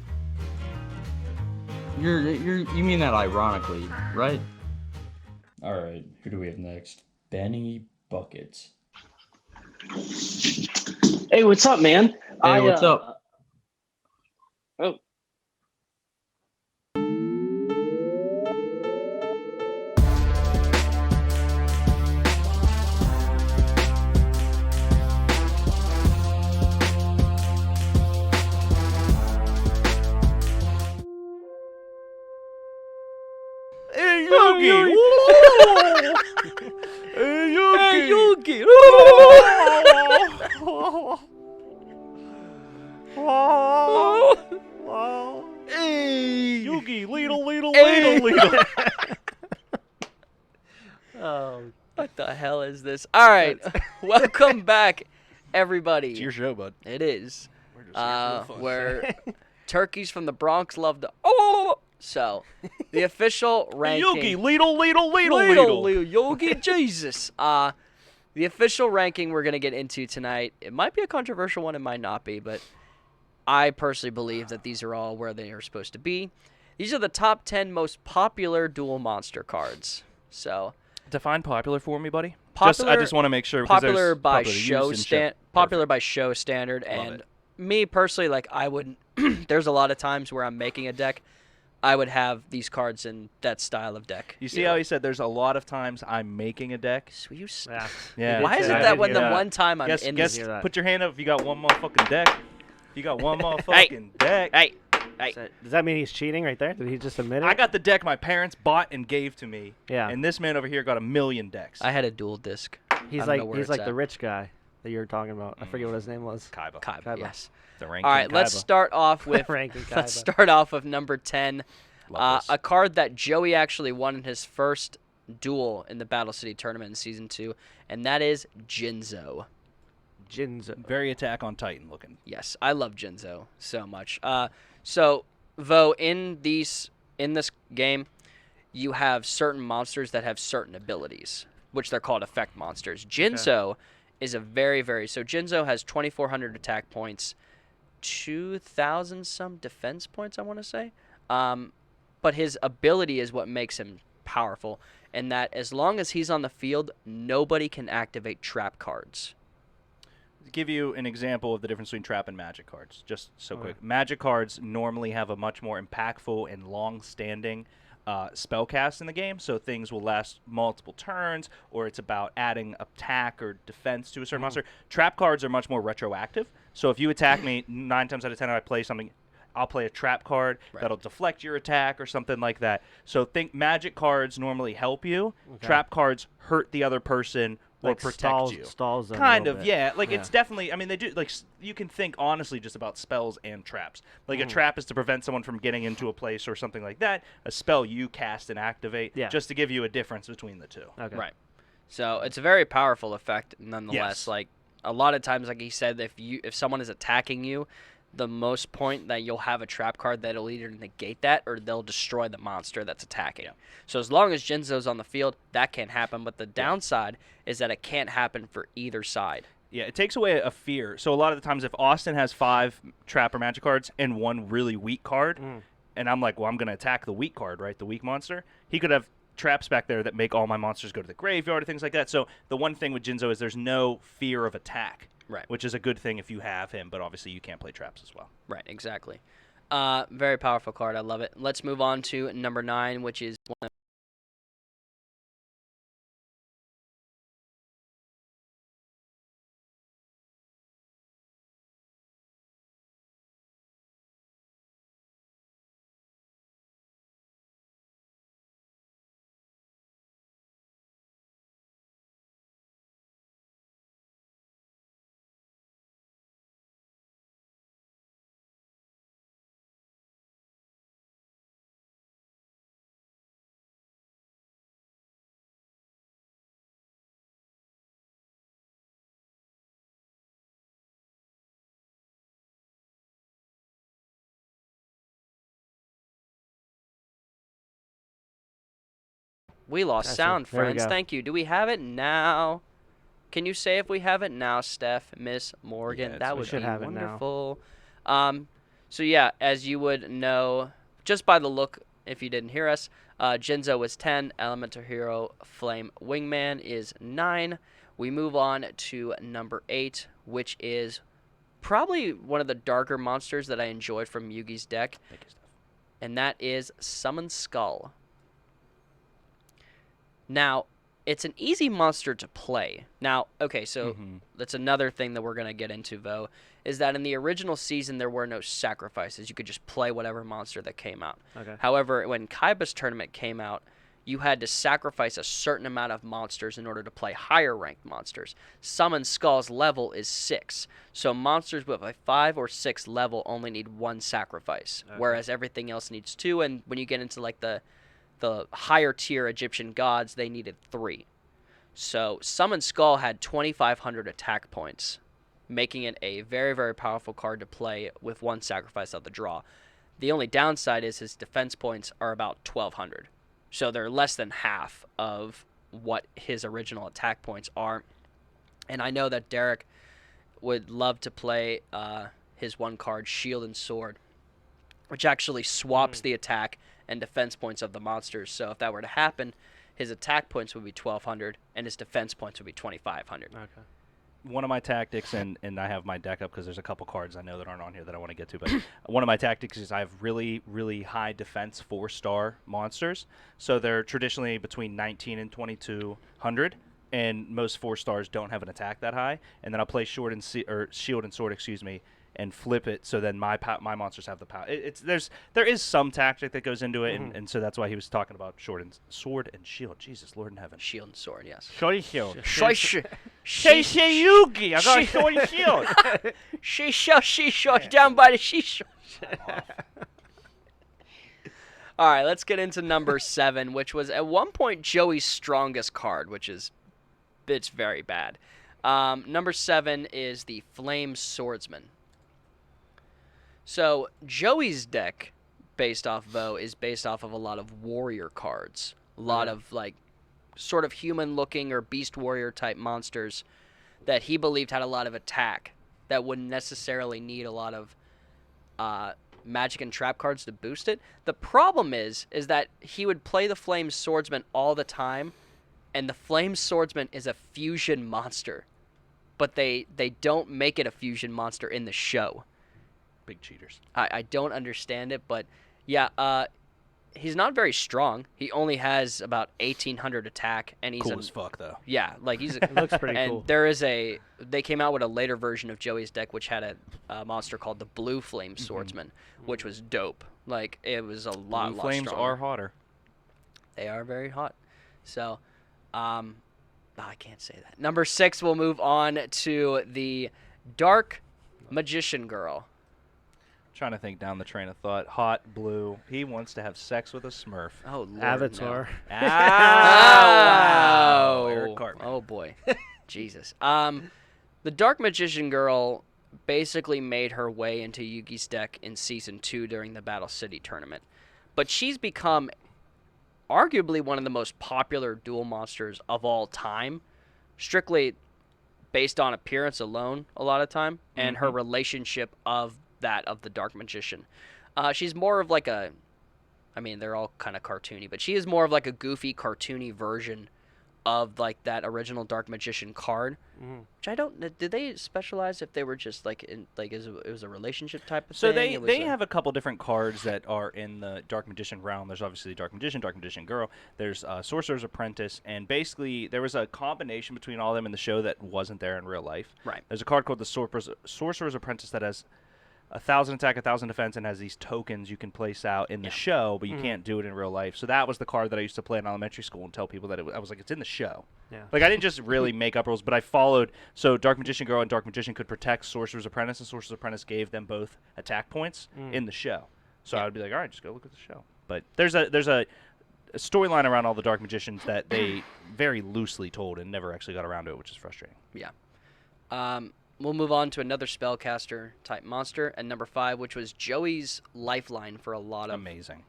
You mean that ironically, right? All right, who do we have next? Benny Buckets. Hey, what's up, man? Hey, what's up? Oh. Hey, Yogi! Hey, Yogi! Hey, Yogi! Hey, Yogi! Ladle, ladle, Hey. ladle, ladle. Oh, What the hell is this? All right, welcome back, everybody. It's your show, bud. It is. We're just here for the fun. Where turkeys from the Bronx love to. Oh, so the official ranking. Yogi! Ladle, ladle, ladle, ladle. Yogi, Jesus. The official ranking we're gonna get into tonight. It might be a controversial one. It might not be, but I personally believe that these are all where they are supposed to be. These are the top 10 most popular Duel Monster cards. So. Define popular for me, buddy. Popular, I just want to make sure. Because Popular there's by popular show use and shit. popular by show standard, Love and it. me personally, like I wouldn't. There's a lot of times where I'm making a deck, I would have these cards in that style of deck. You see how he said there's a lot of times I'm making a deck? So you Yeah. Why is it that when the one time I'm in guess, this? put your hand up if you got one motherfucking deck. You got one motherfucking deck. Hey. Does that mean he's cheating right there? Did he just admit it? I got the deck my parents bought and gave to me. Yeah. And this man over here got 1,000,000 decks. I had a dual disc. He's like the rich guy that you were talking about. I forget what his name was. Kaiba. Yes. The All ranking right, let's Kaiba. start off with Ranking let's Kaiba. start off with number 10. Love this. A card that Joey actually won in his first duel in the Battle City tournament in season 2, and that is Jinzo. Very Attack on Titan looking. Yes, I love Jinzo so much. So Vo, in this game, you have certain monsters that have certain abilities, which they're called effect monsters. Jinzo is a so Jinzo has 2,400 attack points, 2,000 some defense points, I want to say. But his ability is what makes him powerful, and that as long as he's on the field, nobody can activate trap cards. To give you an example of the difference between trap and magic cards, just so quick. Magic cards normally have a much more impactful and long-standing spell cast in the game, so things will last multiple turns, or it's about adding attack or defense to a certain monster. Trap cards are much more retroactive, so if you attack me 9 times out of 10 I play something, I'll play a trap card that'll deflect your attack or something like that. So think magic cards normally help you. Trap cards hurt the other person or Like protect you. stalls them a kind little of, bit. yeah. Like it's definitely. I mean, they do. Like you can think honestly just about spells and traps. Like a trap is to prevent someone from getting into a place or something like that. A spell you cast and activate, just to give you a difference between the two. Okay. Right. So it's a very powerful effect nonetheless. Yes. Like a lot of times, like he said, if someone is attacking you, the most point that you'll have a trap card that'll either negate that or they'll destroy the monster that's attacking. So as long as Jinzo's on the field, that can't happen. But the downside is that it can't happen for either side. Yeah, it takes away a fear. So a lot of the times if Austin has 5 trap or magic cards and 1 really weak card, and I'm like, well, I'm going to attack the weak card, right, the weak monster, he could have traps back there that make all my monsters go to the graveyard or things like that. So the one thing with Jinzo is there's no fear of attack. Right. Which is a good thing if you have him, but obviously you can't play traps as well. Right, exactly. Very powerful card. I love it. Let's move on to number 9, which is one of We lost sound, There we friends. go. Thank you. Do we have it now? Can you say if we have it now, Steph, Miss Morgan? Yes, that we would should be have it now. wonderful. So yeah, as you would know, just by the look, if you didn't hear us, Jinzo was 10. Elemental Hero Flame Wingman is 9. We move on to number 8, which is probably one of the darker monsters that I enjoyed from Yugi's deck, and that is Summon Skull. Now, it's an easy monster to play. Now, okay, so that's another thing that we're going to get into, Vo, is that in the original season, there were no sacrifices. You could just play whatever monster that came out. Okay. However, when Kaiba's tournament came out, you had to sacrifice a certain amount of monsters in order to play higher ranked monsters. Summon Skull's level is 6. So monsters with a 5 or 6 level only need 1 sacrifice, whereas everything else needs 2. And when you get into like the higher tier Egyptian gods, they needed 3. So Summon Skull had 2,500 attack points, making it a very, very powerful card to play with 1 sacrifice out the draw. The only downside is his defense points are about 1,200. So they're less than half of what his original attack points are. And I know that Derek would love to play his 1 card, Shield and Sword, which actually swaps the attack and defense points of the monsters. So if that were to happen, his attack points would be 1,200 and his defense points would be 2,500. Okay. One of my tactics, and I have my deck up because there's a couple cards I know that aren't on here that I want to get to, but one of my tactics is I have really, really high defense 4-star monsters. So they're traditionally between 19 and 2,200, and most 4-stars don't have an attack that high. And then I'll play Shield and Sword, and flip it so then my monsters have the power. There is some tactic that goes into it, and so that's why he was talking about Sword and Shield. Jesus, Lord in heaven. Shield and Sword, yes. Sword and Shield. Yugi, I got Sword and Shield. She down by the shisha. All right, let's get into number 7, which was at one point Joey's strongest card, it's very bad. Number 7 is the Flame Swordsman. So Joey's deck, based off Vo, is based off of a lot of warrior cards. A lot of like sort of human-looking or beast warrior type monsters that he believed had a lot of attack that wouldn't necessarily need a lot of magic and trap cards to boost it. The problem is that he would play the Flame Swordsman all the time, and the Flame Swordsman is a fusion monster, but they don't make it a fusion monster in the show. Big cheaters. I don't understand it, but yeah, he's not very strong. He only has about 1,800 attack, and he's cool as fuck though. Yeah, like he's It looks pretty and cool. They came out with a later version of Joey's deck, which had a monster called the Blue Flame Swordsman, which was dope. Like it was a lot. Blue flames stronger. are hotter. They are very hot. So, I can't say that. Number 6, we'll move on to the Dark Magician Girl. Trying to think down the train of thought. Hot blue. He wants to have sex with a Smurf. Oh, Lord, Avatar. No. Ah, Eric Cartman. Oh, boy. Jesus. The Dark Magician Girl basically made her way into Yugi's deck in Season 2 during the Battle City tournament. But she's become arguably one of the most popular duel monsters of all time, strictly based on appearance alone a lot of time, and her relationship of the Dark Magician. She's more of like a, I mean, they're all kind of cartoony, but she is more of like a goofy, cartoony version of like that original Dark Magician card, which I don't. Did they specialize if they were just like in like it was a relationship type of So thing? they have a couple different cards that are in the Dark Magician realm. There's obviously Dark Magician Girl. There's Sorcerer's Apprentice, and basically there was a combination between all of them in the show that wasn't there in real life. Right. There's a card called the Sorcerer's Apprentice that has 1,000 attack, 1,000 defense, and has these tokens you can place out in the show, but you can't do it in real life. So that was the card that I used to play in elementary school and tell people that I was like, it's in the show. Yeah. Like, I didn't just really make up rules, but I followed. So Dark Magician Girl and Dark Magician could protect Sorcerer's Apprentice, and Sorcerer's Apprentice gave them both attack points in the show. So I would be like, all right, just go look at the show. But there's a storyline around all the Dark Magicians that they very loosely told and never actually got around to it, which is frustrating. Yeah. We'll move on to another spellcaster type monster at number 5, which was Joey's lifeline for a lot of. Amazing.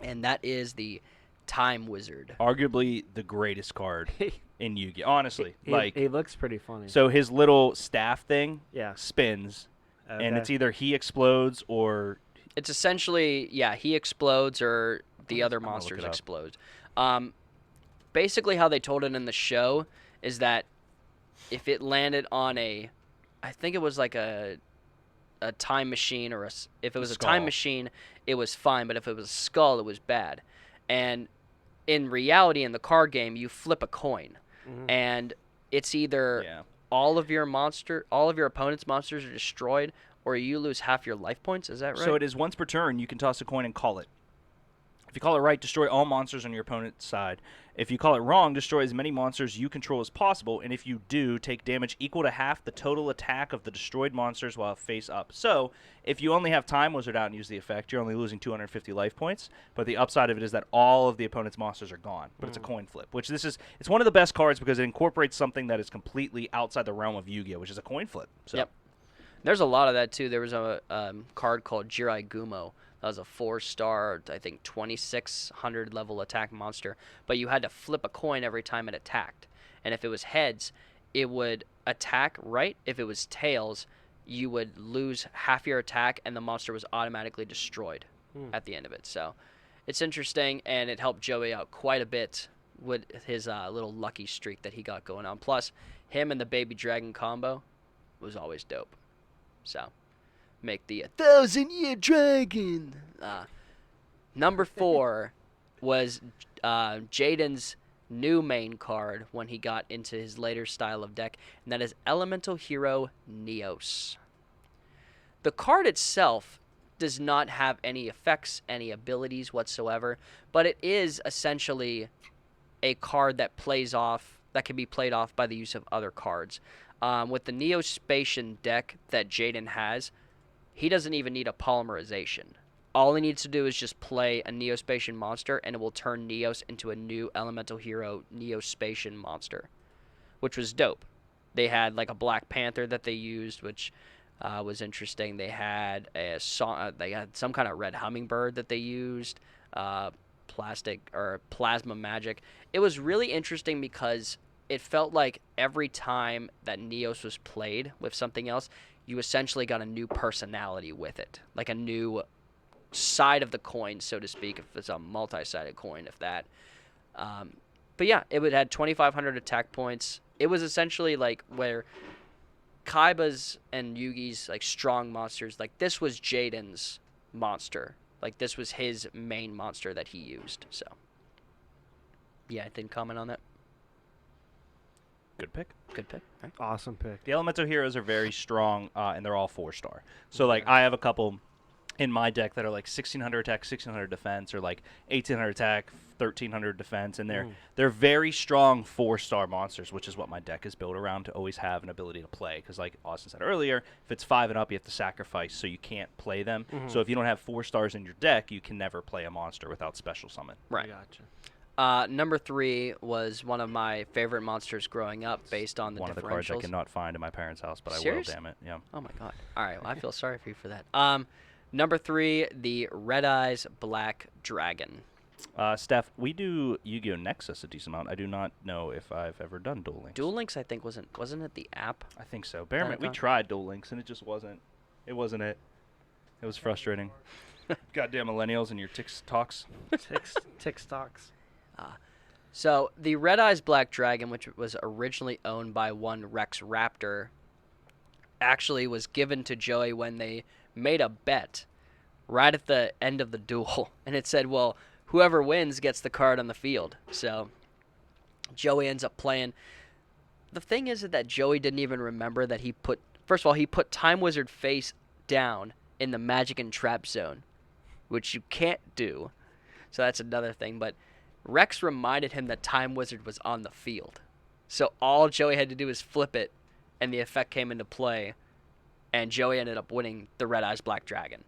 And that is the Time Wizard. Arguably the greatest card in Yu-Gi-Oh! Honestly, he looks pretty funny. So his little staff thing spins, Okay. and it's either he explodes or It's essentially, he explodes or the other I'm gonna look monsters it up. explode. Basically, how they told it in the show is that if it landed on I think it was like a time machine, or if it was a time skull. machine, it was fine, but if it was a skull, it was bad. And in reality, in the card game, you flip a coin, and it's either all of your opponent's monsters are destroyed, or you lose half your life points. Is that right? So it is once per turn. You can toss a coin and call it. If you call it right, destroy all monsters on your opponent's side. If you call it wrong, destroy as many monsters you control as possible, and if you do, take damage equal to half the total attack of the destroyed monsters while face up. So, if you only have Time Wizard out and use the effect, you're only losing 250 life points, but the upside of it is that all of the opponent's monsters are gone, but it's a coin flip, which it's one of the best cards because it incorporates something that is completely outside the realm of Yu-Gi-Oh!, which is a coin flip. So. Yep. There's a lot of that, too. There was a card called Jirai Gumo. That was a 4-star, I think, 2600 level attack monster. But you had to flip a coin every time it attacked. And if it was heads, it would attack right. If it was tails, you would lose half your attack, and the monster was automatically destroyed at the end of it. So it's interesting, and it helped Joey out quite a bit with his little lucky streak that he got going on. Plus, him and the Baby Dragon combo was always dope. So, make the 1,000-year dragon. Number 4 was Jaden's new main card when he got into his later style of deck, and that is Elemental Hero Neos. The card itself does not have any effects, any abilities whatsoever, but it is essentially a card that can be played off by the use of other cards. With the Neospatian deck that Jaden has, he doesn't even need a polymerization. All he needs to do is just play a Neospatian monster, and it will turn Neos into a new Elemental Hero Neospatian monster, which was dope. They had like a Black Panther that they used, which was interesting. They had they had some kind of red hummingbird that they used, plastic or plasma magic. It was really interesting because it felt like every time that Neos was played with something else, you essentially got a new personality with it, like a new side of the coin, so to speak, if it's a multi-sided coin, if that. But yeah, it had 2,500 attack points. It was essentially like where Kaiba's and Yugi's like strong monsters, like this was Jaden's monster. Like this was his main monster that he used. So yeah, I didn't comment on that. Good pick. Good pick. Right. Awesome pick. The Elemental Heroes are very strong, and they're all 4-star. So, like, I have a couple in my deck that are, like, 1,600 attack, 1,600 defense, or, like, 1,800 attack, 1300 defense, and they're very strong 4-star monsters, which is what my deck is built around, to always have an ability to play. Because like Austin said earlier, if it's 5 and up, you have to sacrifice, so you can't play them. So if you don't have 4 stars in your deck, you can never play a monster without special summon. Right. Gotcha. Number 3 was one of my favorite monsters growing up, based on the one of the differentials. cards I cannot find in my parents' house, but Serious? I will. Damn it! Yeah. Oh my god. All right. Well, I feel sorry for you for that. Number 3, the Red Eyes Black Dragon. Steph, we do Yu-Gi-Oh! Nexus a decent amount. I do not know if I've ever done Duel Links. Duel Links, I think, wasn't it the app? I think so. We tried Duel Links, and it just wasn't. It wasn't it. It was frustrating. Goddamn millennials and your TikToks. TikToks. So the Red Eyes Black Dragon, which was originally owned by one Rex Raptor, actually was given to Joey when they made a bet right at the end of the duel, and it said, well, whoever wins gets the card on the field. So Joey ends up playing. The thing is that Joey didn't even remember that he put Time Wizard face down in the Magic and Trap zone, which you can't do. So that's another thing. But Rex reminded him that Time Wizard was on the field. So all Joey had to do was flip it, and the effect came into play, and Joey ended up winning the Red Eyes Black Dragon.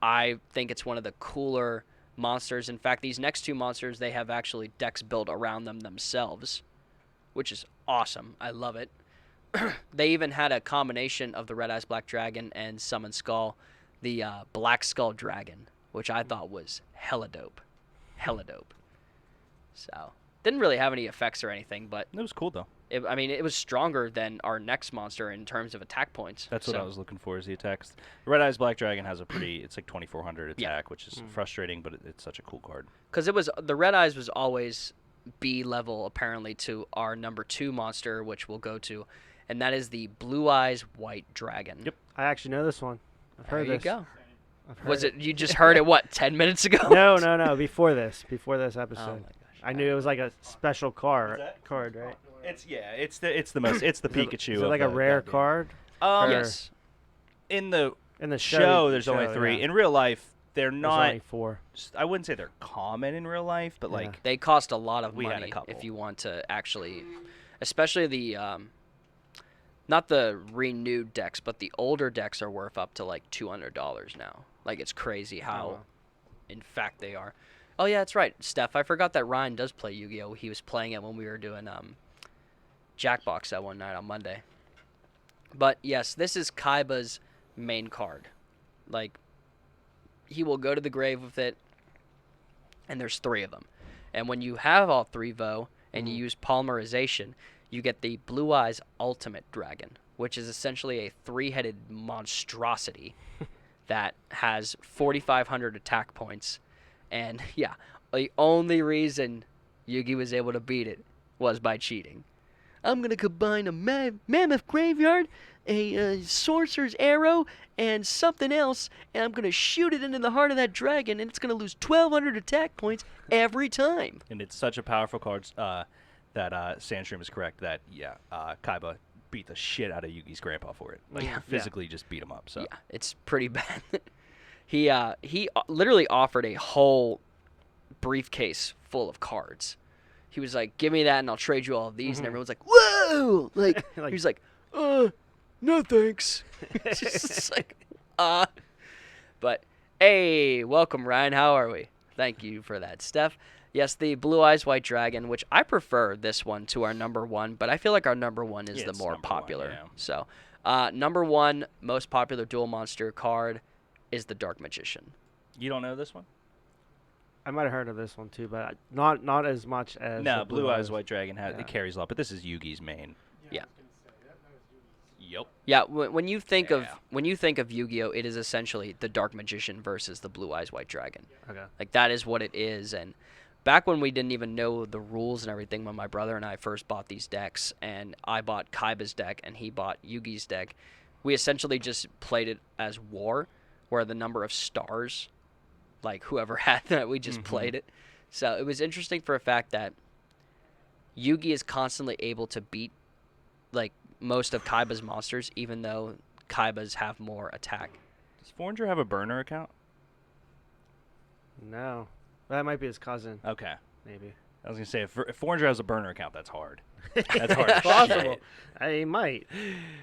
I think it's one of the cooler monsters. In fact, these next 2 monsters, they have actually decks built around them themselves, which is awesome. I love it. They even had a combination of the Red Eyes Black Dragon and Summon Skull, the Black Skull Dragon, which I thought was hella dope. Hella dope. So, didn't really have any effects or anything, but it was cool though. It was stronger than our next monster in terms of attack points. That's what I was looking for, is the attacks. The Red Eyes Black Dragon has a pretty, it's like 2400 attack, which is frustrating, but it's such a cool card. Because the Red Eyes was always B level, apparently, to our number 2 monster, which we'll go to, and that is the Blue Eyes White Dragon. Yep. I actually know this one. I've heard there this. You go. Was it you just heard it, what, 10 minutes ago? No, before this episode. Oh my gosh. I knew it was like a special card, right? It's the most, it's the Pikachu. Is it like a rare card? Yes. In the show, there's only 3. Yeah. In real life, they're not. There's only 4. I wouldn't say they're common in real life, but like they cost a lot of we had money a couple. if you want to actually, especially the not the renewed decks, but the older decks are worth up to like $200 now. Like, it's crazy how, in fact, they are. Oh yeah, that's right, Steph. I forgot that Ryan does play Yu-Gi-Oh. He was playing it when we were doing Jackbox that one night on Monday. But yes, this is Kaiba's main card. Like, he will go to the grave with it, and there's 3 of them. And when you have all 3 Vo, and you use polymerization, you get the Blue Eyes Ultimate Dragon, which is essentially a 3-headed monstrosity that has 4,500 attack points. And yeah, the only reason Yugi was able to beat it was by cheating. I'm going to combine a Mammoth Graveyard, a Sorcerer's Arrow, and something else, and I'm going to shoot it into the heart of that dragon, and it's going to lose 1,200 attack points every time. And it's such a powerful card that Sandstream is correct that, Kaiba beat the shit out of Yugi's grandpa for it. Like, physically just beat him up. So yeah, it's pretty bad. He literally offered a whole briefcase full of cards. He was like, give me that and I'll trade you all of these. And everyone's like, whoa! Like, he's like, no thanks. It's just like, But, hey, welcome, Ryan. How are we? Thank you for that, Steph. Yes, the Blue Eyes White Dragon, which I prefer this one to our number 1, but I feel like our number 1 is the more popular. 1, yeah. So, number 1 most popular dual monster card is the Dark Magician. You don't know this one? I might have heard of this one too, but not as much as. No, Blue Eyes White Dragon it carries a lot, but this is Yugi's main. Yeah. Yep. Yeah, when you think of Yu-Gi-Oh, it is essentially the Dark Magician versus the Blue Eyes White Dragon. Okay. Like, that is what it is. And back when we didn't even know the rules and everything, when my brother and I first bought these decks, and I bought Kaiba's deck and he bought Yugi's deck, we essentially just played it as war, where the number of stars, like whoever had that, we just played it. So it was interesting for a fact that Yugi is constantly able to beat like most of Kaiba's monsters, even though Kaiba's have more attack. Does Foreigner have a burner account? No. That might be his cousin. Okay. Maybe. I was gonna say if 400 has a burner account, that's hard. That's hard. It's possible. He might.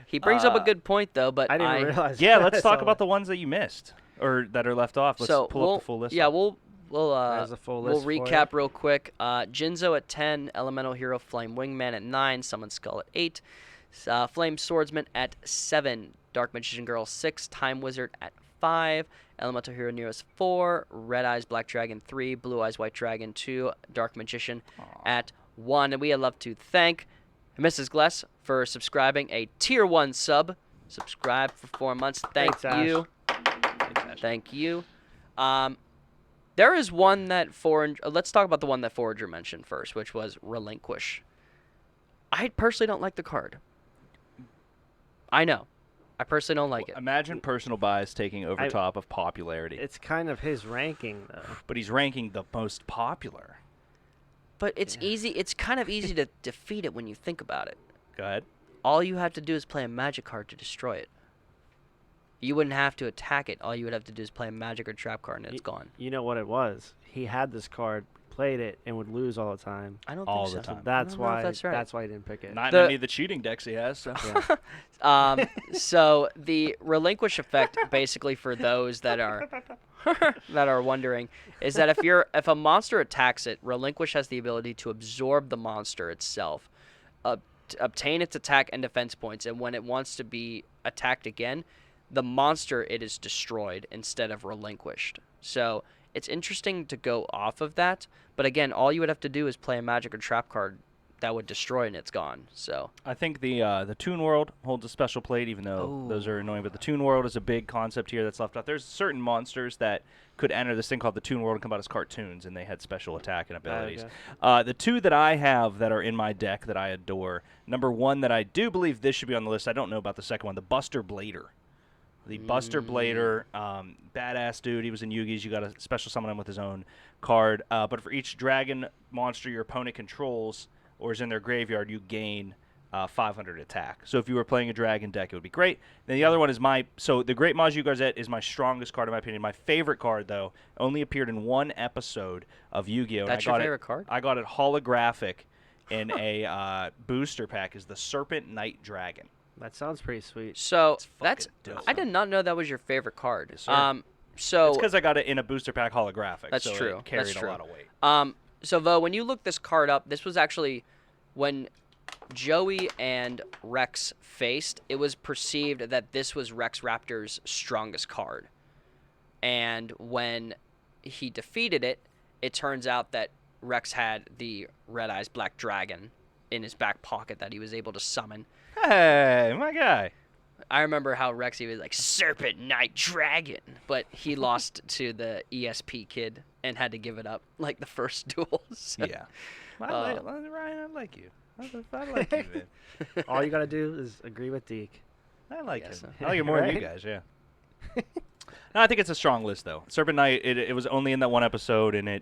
He brings up a good point though, but I didn't realize. Yeah, let's talk about the ones that you missed or that are left off. Let's pull up the full list. Yeah, we'll There's a full list for recap real quick. Jinzo at 10, Elemental Hero Flame Wingman at 9, Summon Skull at 8, Flame Swordsman at 7, Dark Magician Girl 6, Time Wizard at 5, Elemental Hero Nero's 4, Red Eyes Black Dragon 3, Blue Eyes White Dragon 2, Dark Magician at 1. And we would love to thank Mrs. Gless for subscribing a Tier 1 sub. Subscribe for 4 months. Thank Thanks, you. Thank you. There is one that let's talk about the one that Forager mentioned first, which was Relinquish. I personally don't like the card. I know. I personally don't like it. Imagine personal bias taking over top of popularity. It's kind of his ranking, though. But he's ranking the most popular. But it's easy. It's kind of easy to defeat it when you think about it. Go ahead. All you have to do is play a magic card to destroy it. You wouldn't have to attack it. All you would have to do is play a magic or trap card, and it's gone. You know what it was? He had this card, played it, and would lose all the time. I don't all think the so. time. That's I don't know if why. that's right. That's why he didn't pick it. Not in any of the cheating decks he has. So. Yeah. So the Relinquish effect, basically, for those that are wondering, is that if a monster attacks it, Relinquish has the ability to absorb the monster itself, obtain its attack and defense points, and when it wants to be attacked again, the monster it is destroyed instead of relinquished. So it's interesting to go off of that, but again, all you would have to do is play a magic or trap card that would destroy and it's gone. So I think the Toon World holds a special plate, even though those are annoying. But the Toon World is a big concept here that's left out. There's certain monsters that could enter this thing called the Toon World and come out as cartoons, and they had special attack and abilities. Okay. The two that I have that are in my deck that I adore, number one that I do believe this should be on the list, I don't know about the second one, the Buster Blader. The Buster Blader, badass dude. He was in Yugi's. You got to special summon him with his own card. But for each dragon monster your opponent controls or is in their graveyard, you gain 500 attack. So if you were playing a dragon deck, it would be great. Then the other one is so the Great Maju Garzette is my strongest card in my opinion. My favorite card, though, only appeared in one episode of Yu-Gi-Oh! That's your favorite card? I got it holographic in a booster pack, is the Serpent Knight Dragon. That sounds pretty sweet. So dope. I did not know that was your favorite card. Yes, sir. So it's because I got it in a booster pack holographic. That's so true. It carried That's true. a lot of weight. So Vo, when you look this card up, this was actually when Joey and Rex faced. It was perceived that this was Rex Raptor's strongest card, and when he defeated it, it turns out that Rex had the Red Eyes Black Dragon in his back pocket that he was able to summon. Hey, my guy. I remember how Rexy was like, Serpent Knight Dragon, but he lost to the ESP kid and had to give it up like the first duel. So, Yeah. Ryan, I like you. I like you, man. All you got to do is agree with Deke. I like Yes. him. I like it more than you guys, yeah. No, I think it's a strong list, though. Serpent Knight, it was only in that one episode, and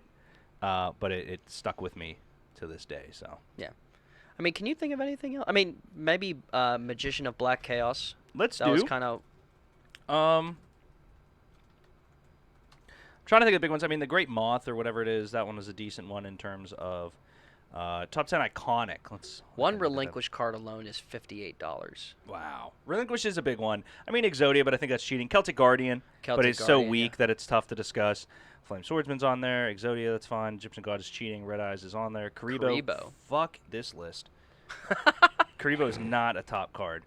but it stuck with me to this day, so. Yeah. I mean, can you think of anything else? I mean, maybe Magician of Black Chaos. That was kind of. I'm trying to think of the big ones. I mean, the Great Moth or whatever it is, that one was a decent one in terms of top 10 iconic. One Relinquish card alone is $58. Wow. Relinquish is a big one. I mean, Exodia, but I think that's cheating. Celtic Guardian, but it's so weak that it's tough to discuss. Flame Swordsman's on there. Exodia, that's fine. Egyptian God is cheating. Red Eyes is on there. Karibo. Fuck this list. Karibo is not a top card.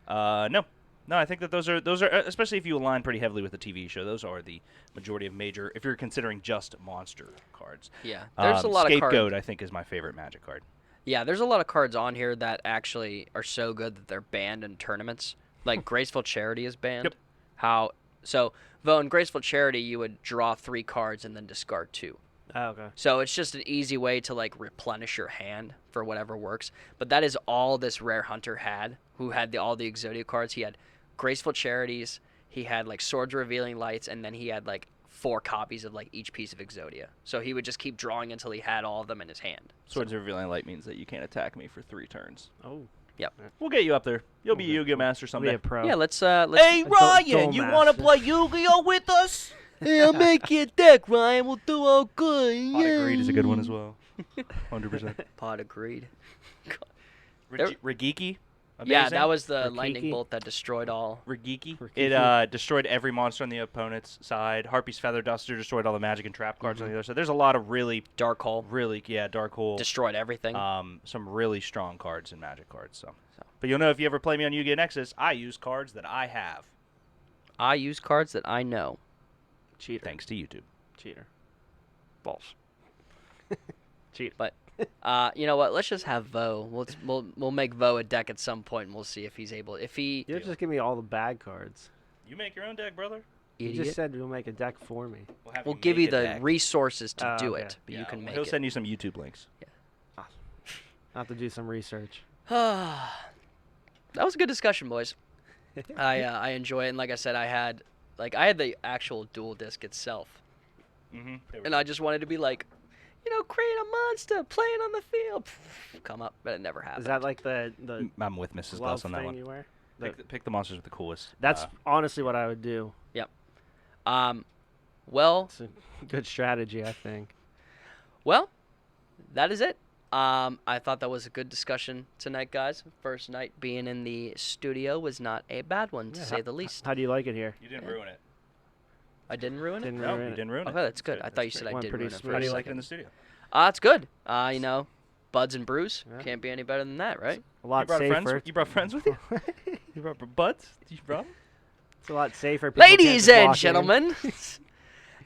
No, I think that those are, especially if you align pretty heavily with the TV show, those are the majority of major, if you're considering just monster cards. Yeah, there's a lot of cards. Scapegoat, I think, is my favorite Magic card. Yeah, there's a lot of cards on here that actually are so good that they're banned in tournaments. Like Graceful Charity is banned. Yep. Though in Graceful Charity, you would draw 3 cards and then discard 2. Oh, okay. So it's just an easy way to like replenish your hand for whatever works. But that is all this Rare Hunter had, who had all the Exodia cards. He had Graceful Charities, he had like Swords Revealing Lights, and then he had like 4 copies of like each piece of Exodia. So he would just keep drawing until he had all of them in his hand. Swords Revealing Light means that you can't attack me for 3 turns. Oh. Yep. We'll get you up there. You'll be Yu-Gi-Oh! Master someday. Be a pro. Yeah, let's Hey, Ryan, you want to play Yu-Gi-Oh! with us? Hey, I'll make you a deck, Ryan. We'll do all good. Pot of Greed is a good one as well. 100%. Pot of Greed. Regiki. Yeah, Amazing. that was the Rikiki. lightning bolt that destroyed all. Regiki. Rikiki. It destroyed every monster on the opponent's side. Harpy's Feather Duster destroyed all the magic and trap cards on the other side. There's a lot of really Dark Hole. Dark Hole. Destroyed everything. Some really strong cards and magic cards. So. But you'll know if you ever play me on Yu-Gi-Oh! Nexus, I use cards that I have. I use cards that I know. Cheater. Thanks to YouTube. Cheater. Balls. Cheat. But you know what? Let's just have Vo. We'll make Vo a deck at some point, and we'll see if he's able. If he. You just give me all the bad cards. You make your own deck, brother. You just said you'll make a deck for me. We'll give you make a the deck. resources to do okay. it, but you can make He'll it. send you some YouTube links. I'll have to do some research. That was a good discussion, boys. I enjoy it, and like I said, I had the actual dual disc itself, and I just wanted to be like, create a monster playing on the field, come up, but it never happened. Is that like the I'm with Mrs. glove Gus on that thing one. you wear? Pick the monsters with the coolest. That's honestly what I would do. Yep. Well, It's a good strategy, I think. well, that is it. I thought that was a good discussion tonight, guys. First night being in the studio was not a bad one, to say the least. How do you like it here? You didn't ruin it. I didn't ruin it? Didn't No, ruin you it. didn't ruin it. Okay, that's good. I That's thought you great. said I Went did pretty ruin it. smooth. How do you for a like it in second. the studio? It's good. Buds and brews. Yeah. Can't be any better than that, right? A lot You brought safer. friends. You brought friends with you. You brought buds. You brought 'em? It's a lot safer. People can't Ladies just and walk in. gentlemen,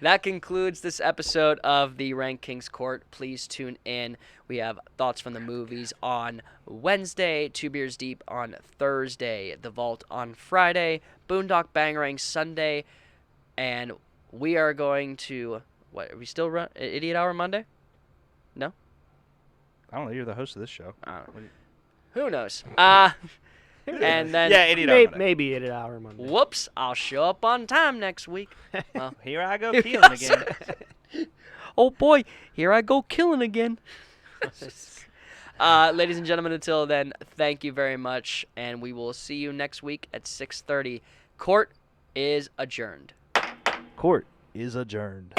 that concludes this episode of the RankKing's Court. Please tune in. We have thoughts from the movies on Wednesday, Two Beers Deep on Thursday, The Vault on Friday, Boondock Bangarang Sunday, and we are going to, what, are we still run Idiot Hour Monday? No? I don't know. You're the host of this show. Who knows? And then, Yeah, Idiot Hour Monday. Maybe 8 hour Monday. whoops, I'll show up on time next week. Well, Here I go killing again. oh boy, here I go killing again. Ladies and gentlemen, until then, thank you very much, and we will see you next week at 6:30. Court is adjourned. Court is adjourned.